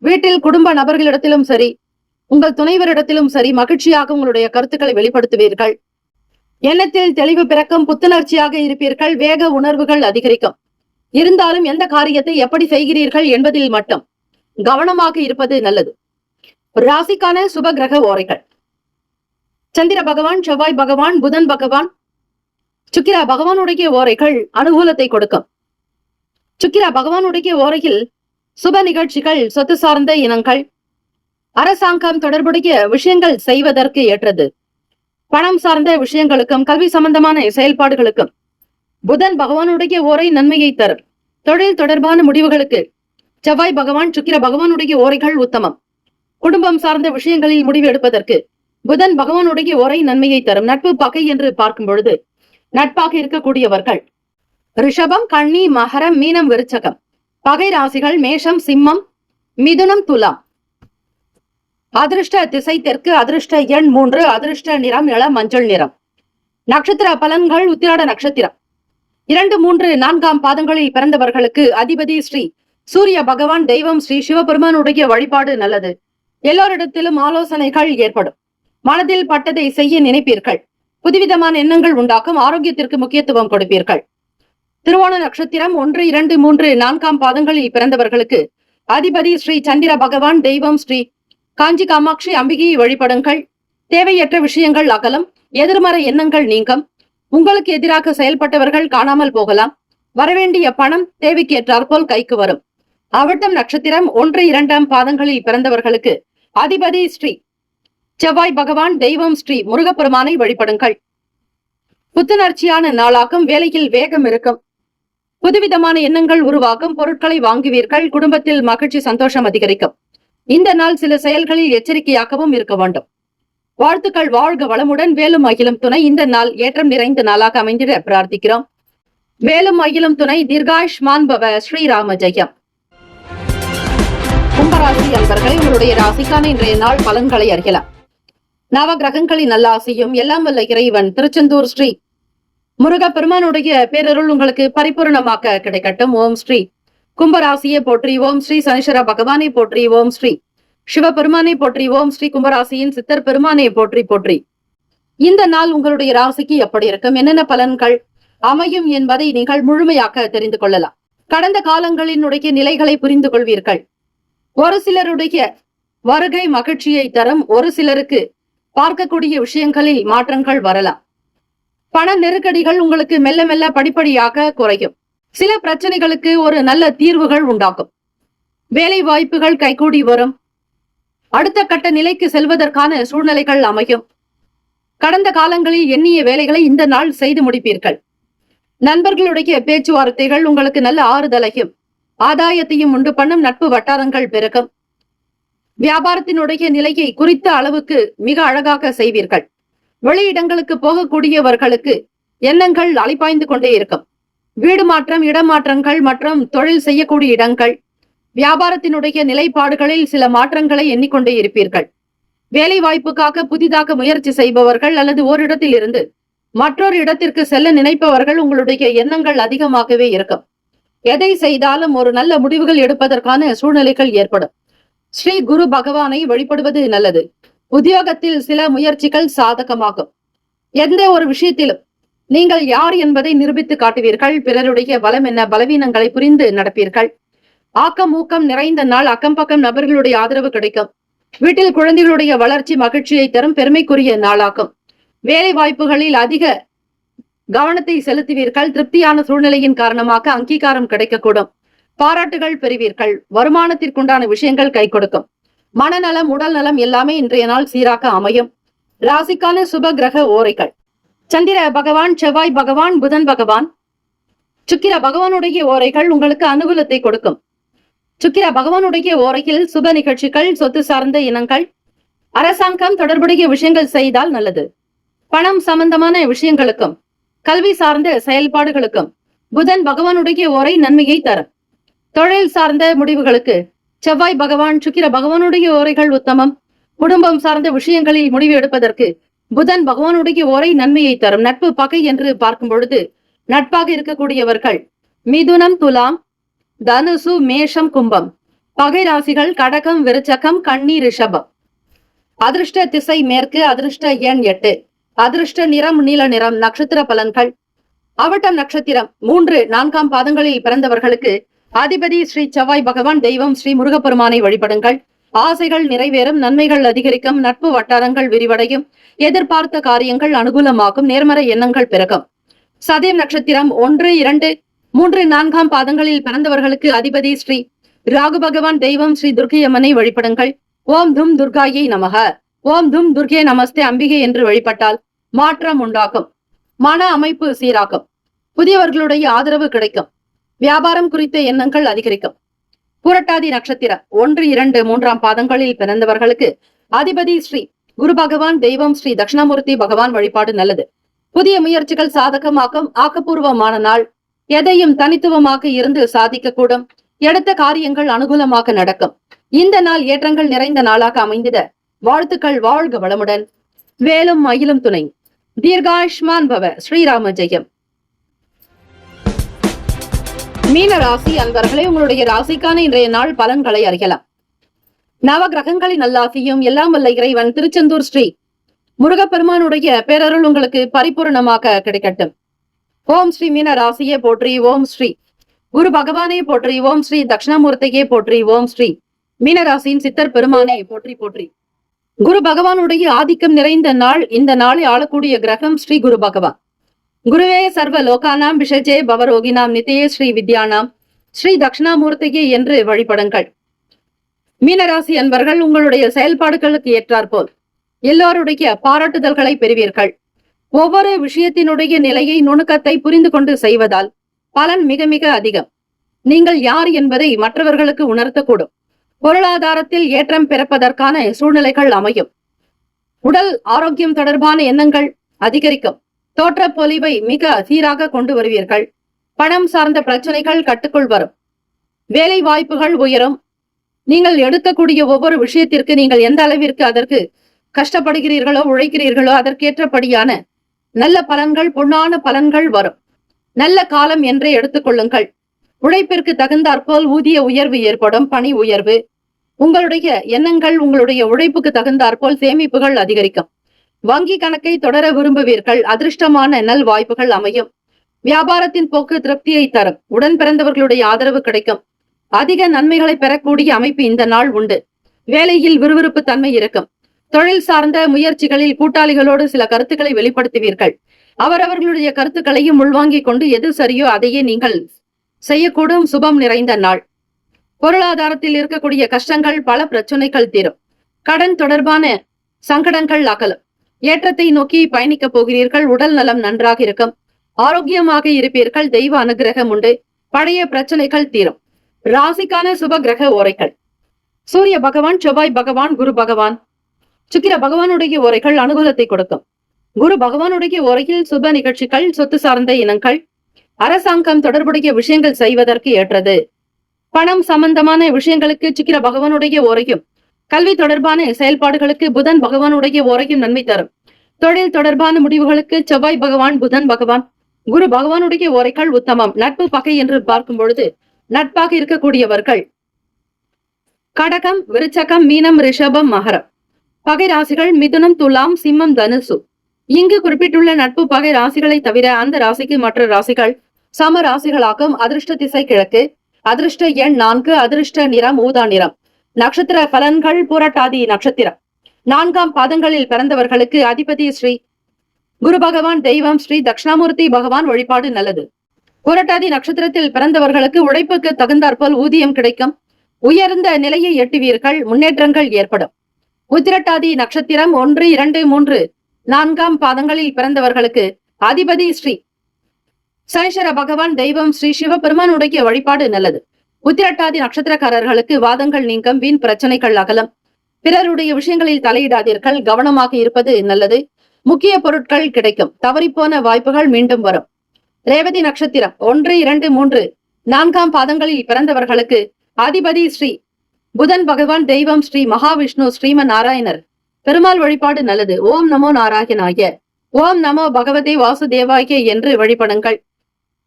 வீட்டில் குடும்ப நபர்களிடத்திலும் சரி, உங்கள் துணைவரிடத்திலும் சரி, மகிழ்ச்சியாக உங்களுடைய கருத்துக்களை வெளிப்படுத்துவீர்கள். எண்ணத்தில் தெளிவு பிறக்கும். புத்துணர்ச்சியாக இருப்பீர்கள். வேக உணர்வுகள் அதிகரிக்கும். இருந்தாலும் எந்த காரியத்தை எப்படி செய்கிறீர்கள் என்பதில் மட்டும் கவனமாக இருப்பது நல்லது. ராசிக்கான சுப கிரக ஓரைகள்: சந்திர பகவான், செவ்வாய் பகவான், புதன் பகவான், சுக்கிர பகவானுடைய ஓரைகள் அனுகூலத்தை கொடுக்கும். சுக்கிர பகவானுடைய ஓரையில் சுப நிகழ்ச்சிகள், சொத்து சார்ந்த இனங்கள், அரசாங்கம் தொடர்புடைய விஷயங்கள் செய்வதற்கு ஏற்றது. பணம் சார்ந்த விஷயங்களுக்கும் கல்வி சம்பந்தமான செயல்பாடுகளுக்கும் புதன் பகவானுடைய ஓரை நன்மையை தரும். தொழில் தொடர்பான முடிவுகளுக்கு செவ்வாய் பகவான், சுக்கிர பகவானுடைய ஓரைகள் உத்தமம். குடும்பம் சார்ந்த விஷயங்களில் முடிவு எடுப்பதற்கு புதன் பகவானுடைய ஓரை நன்மையை தரும். நட்பு பகை என்று பார்க்கும் பொழுது நட்பாக இருக்கக்கூடியவர்கள் ரிஷபம், கன்னி, மகரம், மீனம், விருச்சகம். பகை ராசிகள் மேஷம், சிம்மம், மிதுனம், துலாம். அதிர்ஷ்ட திசை தெற்கு. அதிர்ஷ்ட எண் 3. அதிர்ஷ்ட நிறம் இளம் மஞ்சள் நிறம். நட்சத்திர பலன்கள்: உத்திராட நட்சத்திரம் 2, 3, 4 பாதங்களில் பிறந்தவர்களுக்கு அதிபதி ஸ்ரீ சூரிய பகவான். தெய்வம் ஸ்ரீ சிவபெருமானுடைய வழிபாடு நல்லது. எல்லோரிடத்திலும் ஆலோசனைகள் ஏற்படும். மனதில் பட்டதை செய்ய நினைப்பீர்கள். புதுவிதமான எண்ணங்கள் உண்டாக்கும். ஆரோக்கியத்திற்கு முக்கியத்துவம் கொடுப்பீர்கள். திருவோண நட்சத்திரம் 1, 2, 3, 4 பாதங்களில் பிறந்தவர்களுக்கு அதிபதி ஸ்ரீ சந்திர பகவான். தெய்வம் ஸ்ரீ காஞ்சி காமாட்சி அம்பிகையை வழிபடுங்கள். தேவையற்ற விஷயங்கள் அகலம். எதிர்மறை எண்ணங்கள் நீங்கும். உங்களுக்கு எதிராக செயல்பட்டவர்கள் காணாமல் போகலாம். வரவேண்டிய பணம் தேவைக்கு ஏற்றாற்போல் கைக்கு வரும். அவிட்டம் நட்சத்திரம் 1, 2 பாதங்களில் பிறந்தவர்களுக்கு அதிபதி ஸ்ரீ செவ்வாய் பகவான். தெய்வம் ஸ்ரீ முருகப்பெருமானை வழிபடுங்கள். புத்துணர்ச்சியான நாளாகும். வேலையில் வேகம் இருக்கும். புதுவிதமான எண்ணங்கள் உருவாகும். பொருட்களை வாங்குவீர்கள். குடும்பத்தில் மகிழ்ச்சி, சந்தோஷம் அதிகரிக்கும். இந்த நாள் சில செயல்களில் எச்சரிக்கையாகவும் இருக்க வேண்டும். வாழ்த்துக்கள். வாழ்க வளமுடன். வேலும் அகிலும் துணை. இந்த நாள் ஏற்றம் நிறைந்த நாளாக அமைந்திட பிரார்த்திக்கிறோம். வேலும் அகிலும் துணை. தீர்காயுஷ்மான் பவ. ஸ்ரீராம ஜெயம். கும்பராசி அன்பர்களை உங்களுடைய ராசிக்கான இன்றைய நாள் பலன்களை அறியலாம். நவ கிரகங்களின் நல்லாசியும் எல்லாம் வல்ல இறைவன் திருச்செந்தூர் ஸ்ரீ முருகப்பெருமானுடைய பேரருள் உங்களுக்கு பரிபூர்ணமாக கிடைக்கட்டும். ஓம் ஸ்ரீ கும்பராசியை போற்றி. ஓம் ஸ்ரீ சனீஸ்வர பகவானை போற்றி. ஓம் ஸ்ரீ சிவபெருமானை போற்றி. ஓம் ஸ்ரீ கும்பராசியின் சித்தர் பெருமானை போற்றி போற்றி. இந்த நாள் உங்களுடைய ராசிக்கு எப்படி இருக்கும், என்னென்ன பலன்கள் அமையும் என்பதை நீங்கள் முழுமையாக தெரிந்து கொள்ளலாம். கடந்த காலங்களினுடைய நிலைகளை புரிந்து கொள்வீர்கள். ஒரு சிலருடைய வருகை மகிழ்ச்சியை தரும். ஒரு சிலருக்கு பார்க்கக்கூடிய விஷயங்களில் மாற்றங்கள் வரலாம். பண நெருக்கடிகள் உங்களுக்கு மெல்ல மெல்ல படிப்படியாக குறையும். சில பிரச்சனைகளுக்கு ஒரு நல்ல தீர்வுகள் உண்டாகும். வேலை வாய்ப்புகள் கைகூடி வரும். அடுத்த கட்ட நிலைக்கு செல்வதற்கான சூழ்நிலைகள் அமையும். கடந்த காலங்களில் எண்ணிய வேலைகளை இந்த நாள் செய்து முடிப்பீர்கள். நண்பர்களுடைய பேச்சுவார்த்தைகள் உங்களுக்கு நல்ல ஆறுதலையும் ஆதாயத்தையும் உண்டு பண்ணும். நட்பு வட்டாரங்கள் பெருகும். வியாபாரத்தினுடைய நிலையை குறித்த அளவுக்கு மிக அழகாக செய்வீர்கள். வெளியிடங்களுக்கு போகக்கூடியவர்களுக்கு எண்ணங்கள் அலைப்பாய்ந்து கொண்டே இருக்கும். வீடு மாற்றம், இடமாற்றங்கள் மற்றும் தொழில் செய்யக்கூடிய இடங்கள், வியாபாரத்தினுடைய நிலைப்பாடுகளில் சில மாற்றங்களை எண்ணிக்கொண்டே இருப்பீர்கள். வேலை வாய்ப்புக்காக புதிதாக முயற்சி செய்பவர்கள் அல்லது ஓரிடத்தில் இருந்து மற்றொரு இடத்திற்கு செல்ல நினைப்பவர்கள் உங்களுடைய எண்ணங்கள் அதிகமாகவே இருக்கும். எதை செய்தாலும் ஒரு நல்ல முடிவுகள் எடுப்பதற்கான சூழ்நிலைகள் ஏற்படும். ஸ்ரீ குரு பகவானை வழிபடுவது நல்லது. உத்தியோகத்தில் சில முயற்சிகள் சாதகமாகும். எந்த ஒரு விஷயத்திலும் நீங்கள் யார் என்பதை நிரூபித்து காட்டுவீர்கள். பிறருடைய பலம் என்ன, பலவீனங்களை புரிந்து நடப்பீர்கள். ஆக்கம் ஊக்கம் நிறைந்த நாள். அக்கம் பக்கம் நபர்களுடைய ஆதரவு கிடைக்கும். வீட்டில் குழந்தைகளுடைய வளர்ச்சி மகிழ்ச்சியை தரும் பெருமைக்குரிய நாளாகும். வேலை வாய்ப்புகளில் அதிக கவனத்தை செலுத்துவீர்கள். திருப்தியான சூழ்நிலையின் காரணமாக அங்கீகாரம் கிடைக்கக்கூடும். பாராட்டுகள் பெறுவீர்கள். வருமானத்திற்குண்டான விஷயங்கள் கை கொடுக்கும். மனநலம், உடல் நலம் எல்லாமே இன்றைய நாள் சீராக அமையும். ராசிக்கான சுப கிரக ஓரைகள்: சந்திர பகவான், செவ்வாய் பகவான், புதன் பகவான். சுக்கிர பகவானுடைய ஓரைகள் உங்களுக்கு அனுகூலத்தை கொடுக்கும். சுக்கிர பகவானுடைய ஓரையில் சுப நிகழ்ச்சிகள், சொத்து சார்ந்த இனங்கள், அரசாங்கம் தொடர்புடைய விஷயங்கள் செய்தால் நல்லது. பணம் சம்பந்தமான விஷயங்களுக்கும் கல்வி சார்ந்த செயல்பாடுகளுக்கும் புதன் பகவானுடைய ஓரை நன்மையை தரும். தொழில் சார்ந்த முடிவுகளுக்கு செவ்வாய் பகவான், சுக்கிர பகவானுடைய ஓரைகள் உத்தமம். குடும்பம் சார்ந்த விஷயங்களில் முடிவு எடுப்பதற்கு புதன் பகவானுடைய ஓரை நன்மையை தரும். நட்பு பகை என்று பார்க்கும் பொழுது நட்பாக இருக்கக்கூடியவர்கள் மிதுனம், துலாம், தனுசு, மேஷம், கும்பம். பகை ராசிகள் கடகம், விருச்சகம், கன்னி, ரிஷபம். அதிர்ஷ்ட திசை மேற்கு. அதிர்ஷ்ட எண் 8. அதிர்ஷ்ட நிறம் நீல நிறம். நட்சத்திர பலன்கள்: அவிட்டம் நட்சத்திரம் 3, 4 பாதங்களில் பிறந்தவர்களுக்கு அதிபதி ஸ்ரீ செவ்வாய் பகவான். தெய்வம் ஸ்ரீ முருகப்பெருமானை வழிபடுங்கள். ஆசைகள் நிறைவேறும். நன்மைகள் அதிகரிக்கும். நட்பு வட்டாரங்கள் விரிவடையும். எதிர்பார்த்த காரியங்கள் அனுகூலமாகும். நேர்மறை எண்ணங்கள் பிறக்கும். சதயம் நட்சத்திரம் 1, 2, 3, 4 பாதங்களில் பிறந்தவர்களுக்கு அதிபதி ஸ்ரீ ராகு பகவான். தெய்வம் ஸ்ரீ துர்க்கையம்மனை வழிபடுங்கள். ஓம் தும் துர்காயை நமக. ஓம் தும் துர்கே நமஸ்தே அம்பிகை என்று வழிபட்டால் மாற்றம் உண்டாகும். மன அமைப்பு சீராகும். புதியவர்களுடைய ஆதரவு கிடைக்கும். வியாபாரம் குறித்த எண்ணங்கள் அதிகரிக்கும். புரட்டாதி நட்சத்திரம் 1, 2, 3 பாதங்களில் பிறந்தவர்களுக்கு அதிபதி ஸ்ரீ குரு பகவான். தெய்வம் ஸ்ரீ தட்சிணாமூர்த்தி பகவான் வழிபாடு நல்லது. புதிய முயற்சிகள் சாதகமாகும். ஆக்கப்பூர்வமான நாள். எதையும் தனித்துவமாக இருந்து சாதிக்கக்கூடும். எடுத்த காரியங்கள் அனுகூலமாக நடக்கும். இந்த நாள் ஏற்றங்கள் நிறைந்த நாளாக அமைந்திட வாழ்த்துக்கள். வாழ்க வளமுடன். வேலும் மயிலும் துணை. தீர்காயுஷ்மான் பவ. ஸ்ரீராம ஜெயம். மீன ராசி அன்பர்களே, உங்களுடைய ராசிக்கான இன்றைய நாள் பலன்களை அறியலாம். நவ கிரகங்களின் நல்லாசியும் எல்லாம் வல்ல இறைவன் திருச்செந்தூர் ஸ்ரீ முருகப்பெருமானுடைய பேரருள் உங்களுக்கு பரிபூர்ணமாக கிடைக்கட்டும். ஓம் ஸ்ரீ மீன ராசியே போற்றி. ஓம் ஸ்ரீ குரு பகவானே போற்றி. ஓம் ஸ்ரீ தட்சிணாமூர்த்தியே போற்றி. ஓம் ஸ்ரீ மீனராசியின் சித்தர் பெருமானே போற்றி போற்றி. குரு பகவானுடைய ஆதிக்கம் நிறைந்த நாள். இந்த நாளை ஆளக்கூடிய கிரகம் ஸ்ரீ குரு பகவான். குருவே சர்வ லோகானாம் விஷஜே பவரோகினாம் நித்தியே ஸ்ரீ வித்யானாம் ஸ்ரீ தட்சிணாமூர்த்தியே என்று வழிபடுங்கள். மீனராசி அன்பர்கள், உங்களுடைய செயல்பாடுகளுக்கு ஏற்றாற்போல் எல்லோருடைய பாராட்டுதல்களை பெறுவீர்கள். ஒவ்வொரு விஷயத்தினுடைய நிலையை, நுணுக்கத்தை புரிந்து கொண்டு செய்வதால் பலன் மிக மிக அதிகம். நீங்கள் யார் என்பதை மற்றவர்களுக்கு உணர்த்தக்கூடும். பொருளாதாரத்தில் ஏற்றம் பிறப்பதற்கான சூழ்நிலைகள் அமையும். உடல் ஆரோக்கியம் தொடர்பான எண்ணங்கள் அதிகரிக்கும். தோற்ற பொலிவை மிக சீராக கொண்டு வருவீர்கள். பணம் சார்ந்த பிரச்சனைகள் கட்டுக்குள் வரும். வேலை வாய்ப்புகள் உயரும். நீங்கள் எடுக்கக்கூடிய ஒவ்வொரு விஷயத்திற்கு நீங்கள் எந்த அளவிற்கு அதற்கு கஷ்டப்படுகிறீர்களோ, உழைக்கிறீர்களோ அதற்கேற்றபடியான நல்ல பலன்கள், பொன்னான பலன்கள் வரும். நல்ல காலம் என்றே எடுத்துக்கொள்ளுங்கள். உழைப்பிற்கு தகுந்தாற்போல் ஊதிய உயர்வு ஏற்படும். பணி உயர்வு. உங்களுடைய எண்ணங்கள், உங்களுடைய உழைப்புக்கு தகுந்தாற்போல் சேமிப்புகள் அதிகரிக்கும். வங்கி கணக்கை தொடர விரும்புவீர்கள். அதிர்ஷ்டமான நல் வாய்ப்புகள் அமையும். வியாபாரத்தின் போக்கு திருப்தியை தரும். உடன் பிறந்தவர்களுடைய ஆதரவு கிடைக்கும். அதிக நன்மைகளை பெறக்கூடிய அமைப்பு இந்த நாள் உண்டு. வேலையில் விறுவிறுப்பு தன்மை இருக்கும். தொழில் சார்ந்த முயற்சிகளில் கூட்டாளிகளோடு சில கருத்துக்களை வெளிப்படுத்துவீர்கள். அவரவர்களுடைய கருத்துக்களையும் உள்வாங்கிக் கொண்டு எது சரியோ அதையே நீங்கள் செய்யக்கூடும். சுபம் நிறைந்த நாள். பொருளாதாரத்தில் இருக்கக்கூடிய கஷ்டங்கள், பல பிரச்சனைகள் தீரும். கடன் தொடர்பான சங்கடங்கள் அகலும். ஏற்றத்தை நோக்கி பயணிக்க போகிறீர்கள். உடல் நலம் நன்றாக இருக்கும். ஆரோக்கியமாக இருப்பீர்கள். தெய்வ அனுகிரகம் உண்டு. பழைய பிரச்சனைகள் தீரும். ராசிக்கான சுப கிரக ஓரைகள்: சூரிய பகவான், செவ்வாய் பகவான், குரு பகவான், சுக்கிர பகவானுடைய ஓரைகள் அனுகூலத்தை கொடுக்கும். குரு பகவானுடைய உரையில் சுப நிகழ்ச்சிகள், சொத்து சார்ந்த இனங்கள், அரசாங்கம் தொடர்புடைய விஷயங்கள் செய்வதற்கு ஏற்றது. பணம் சம்பந்தமான விஷயங்களுக்கு சுக்கிர பகவானுடைய உரையும், கல்வி தொடர்பான செயல்பாடுகளுக்கு புதன் பகவானுடைய உரையும் நன்மை தரும். தொழில் தொடர்பான முடிவுகளுக்கு செவ்வாய் பகவான், புதன் பகவான், குரு பகவானுடைய உரைகள் உத்தமம். நட்பு பகை என்று பார்க்கும் பொழுது நட்பாக இருக்கக்கூடியவர்கள் கடகம், விருச்சகம், மீனம், ரிஷபம், மகரம். பகை ராசிகள் மிதுனம், துலாம், சிம்மம், தனுசு. இங்கு குறிப்பிட்டுள்ள நட்பு பகை ராசிகளை தவிர அந்த ராசிக்கு மற்ற ராசிகள் சம ராசிகளாகும். அதிர்ஷ்ட திசை கிழக்கு, அதிர்ஷ்ட எண் 4, அதிர்ஷ்ட நிறம் ஊதா நிறம். நட்சத்திர பலன்கள் பூரட்டாதி நட்சத்திரம் 4ஆம் பாதங்களில் பிறந்தவர்களுக்கு அதிபதி ஸ்ரீ குரு பகவான், தெய்வம் ஸ்ரீ தட்சிணாமூர்த்தி பகவான் வழிபாடு நல்லது. பூரட்டாதி நட்சத்திரத்தில் பிறந்தவர்களுக்கு உழைப்புக்கு தகுந்தாற்போல் ஊதியம் கிடைக்கும். உயர்ந்த நிலையை எட்டுவீர்கள். முன்னேற்றங்கள் ஏற்படும். உத்திரட்டாதி நட்சத்திரம் 1, 2, 3, 4ஆம் பாதங்களில் பிறந்தவர்களுக்கு அதிபதி ஸ்ரீ சனீஸ்வர பகவான், தெய்வம் ஸ்ரீ சிவபெருமானுடைய வழிபாடு நல்லது. உத்திரட்டாதி நட்சத்திரக்காரர்களுக்கு வாதங்கள் நீங்கும். வீண் பிரச்சனைகள் அகலம். பிறருடைய விஷயங்களில் தலையிடாதீர்கள். கவனமாக இருப்பது நல்லது. முக்கிய பொருட்கள் கிடைக்கும். தவறிப்போன வாய்ப்புகள் மீண்டும் வரும். ரேவதி நட்சத்திரம் 1, 2, 3, 4ஆம் பாதங்களில் பிறந்தவர்களுக்கு அதிபதி ஸ்ரீ புதன் பகவான், தெய்வம் ஸ்ரீ மகாவிஷ்ணு, ஸ்ரீமன் நாராயணர் பெருமாள் வழிபாடு நல்லது. ஓம் நமோ நாராயணாய, ஓம் நமோ பகவதே வாசுதேவாய என்று வழிபடுங்கள்.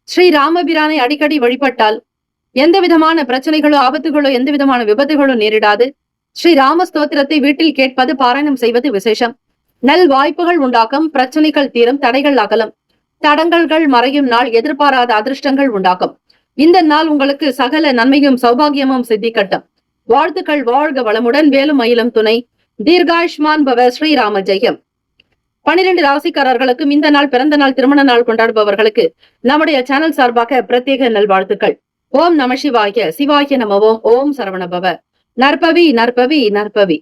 ஸ்ரீ ராமபிரானை அடிக்கடி வழிபட்டால் எந்த விதமான பிரச்சனைகளோ ஆபத்துகளோ எந்த விதமான விபத்துகளோ நேரிடாது. ஸ்ரீ ராம ஸ்தோத்திரத்தை வீட்டில் கேட்பது, பாராயணம் செய்வது விசேஷம். நல் வாய்ப்புகள் உண்டாகும். பிரச்சனைகள் தீரும். தடைகள் அகலும். தடங்கல்கள் மறையும் நாள். எதிர்பாராத அதிர்ஷ்டங்கள் உண்டாகும். இந்த நாள் உங்களுக்கு சகல நன்மையும் சௌபாகியமும் சித்திக்கட்டும். வாழ்த்துக்கள். வாழ்க வளமுடன். வேலும் மயிலும் துணை. தீர்காயுஷ்மான் பவ. ஸ்ரீராம ஜெயம். 12 ராசிக்காரர்களுக்கும் இந்த நாள் பிறந்த நாள், திருமண நாள் கொண்டாடுபவர்களுக்கு நம்முடைய சேனல் சார்பாக பிரத்யேக நல்வாழ்த்துக்கள். ஓம் நம சிவாய. சிவாய நம. ஓம். ஓம் சரவண பவ. நற்பவி நற்பவி நற்பவி.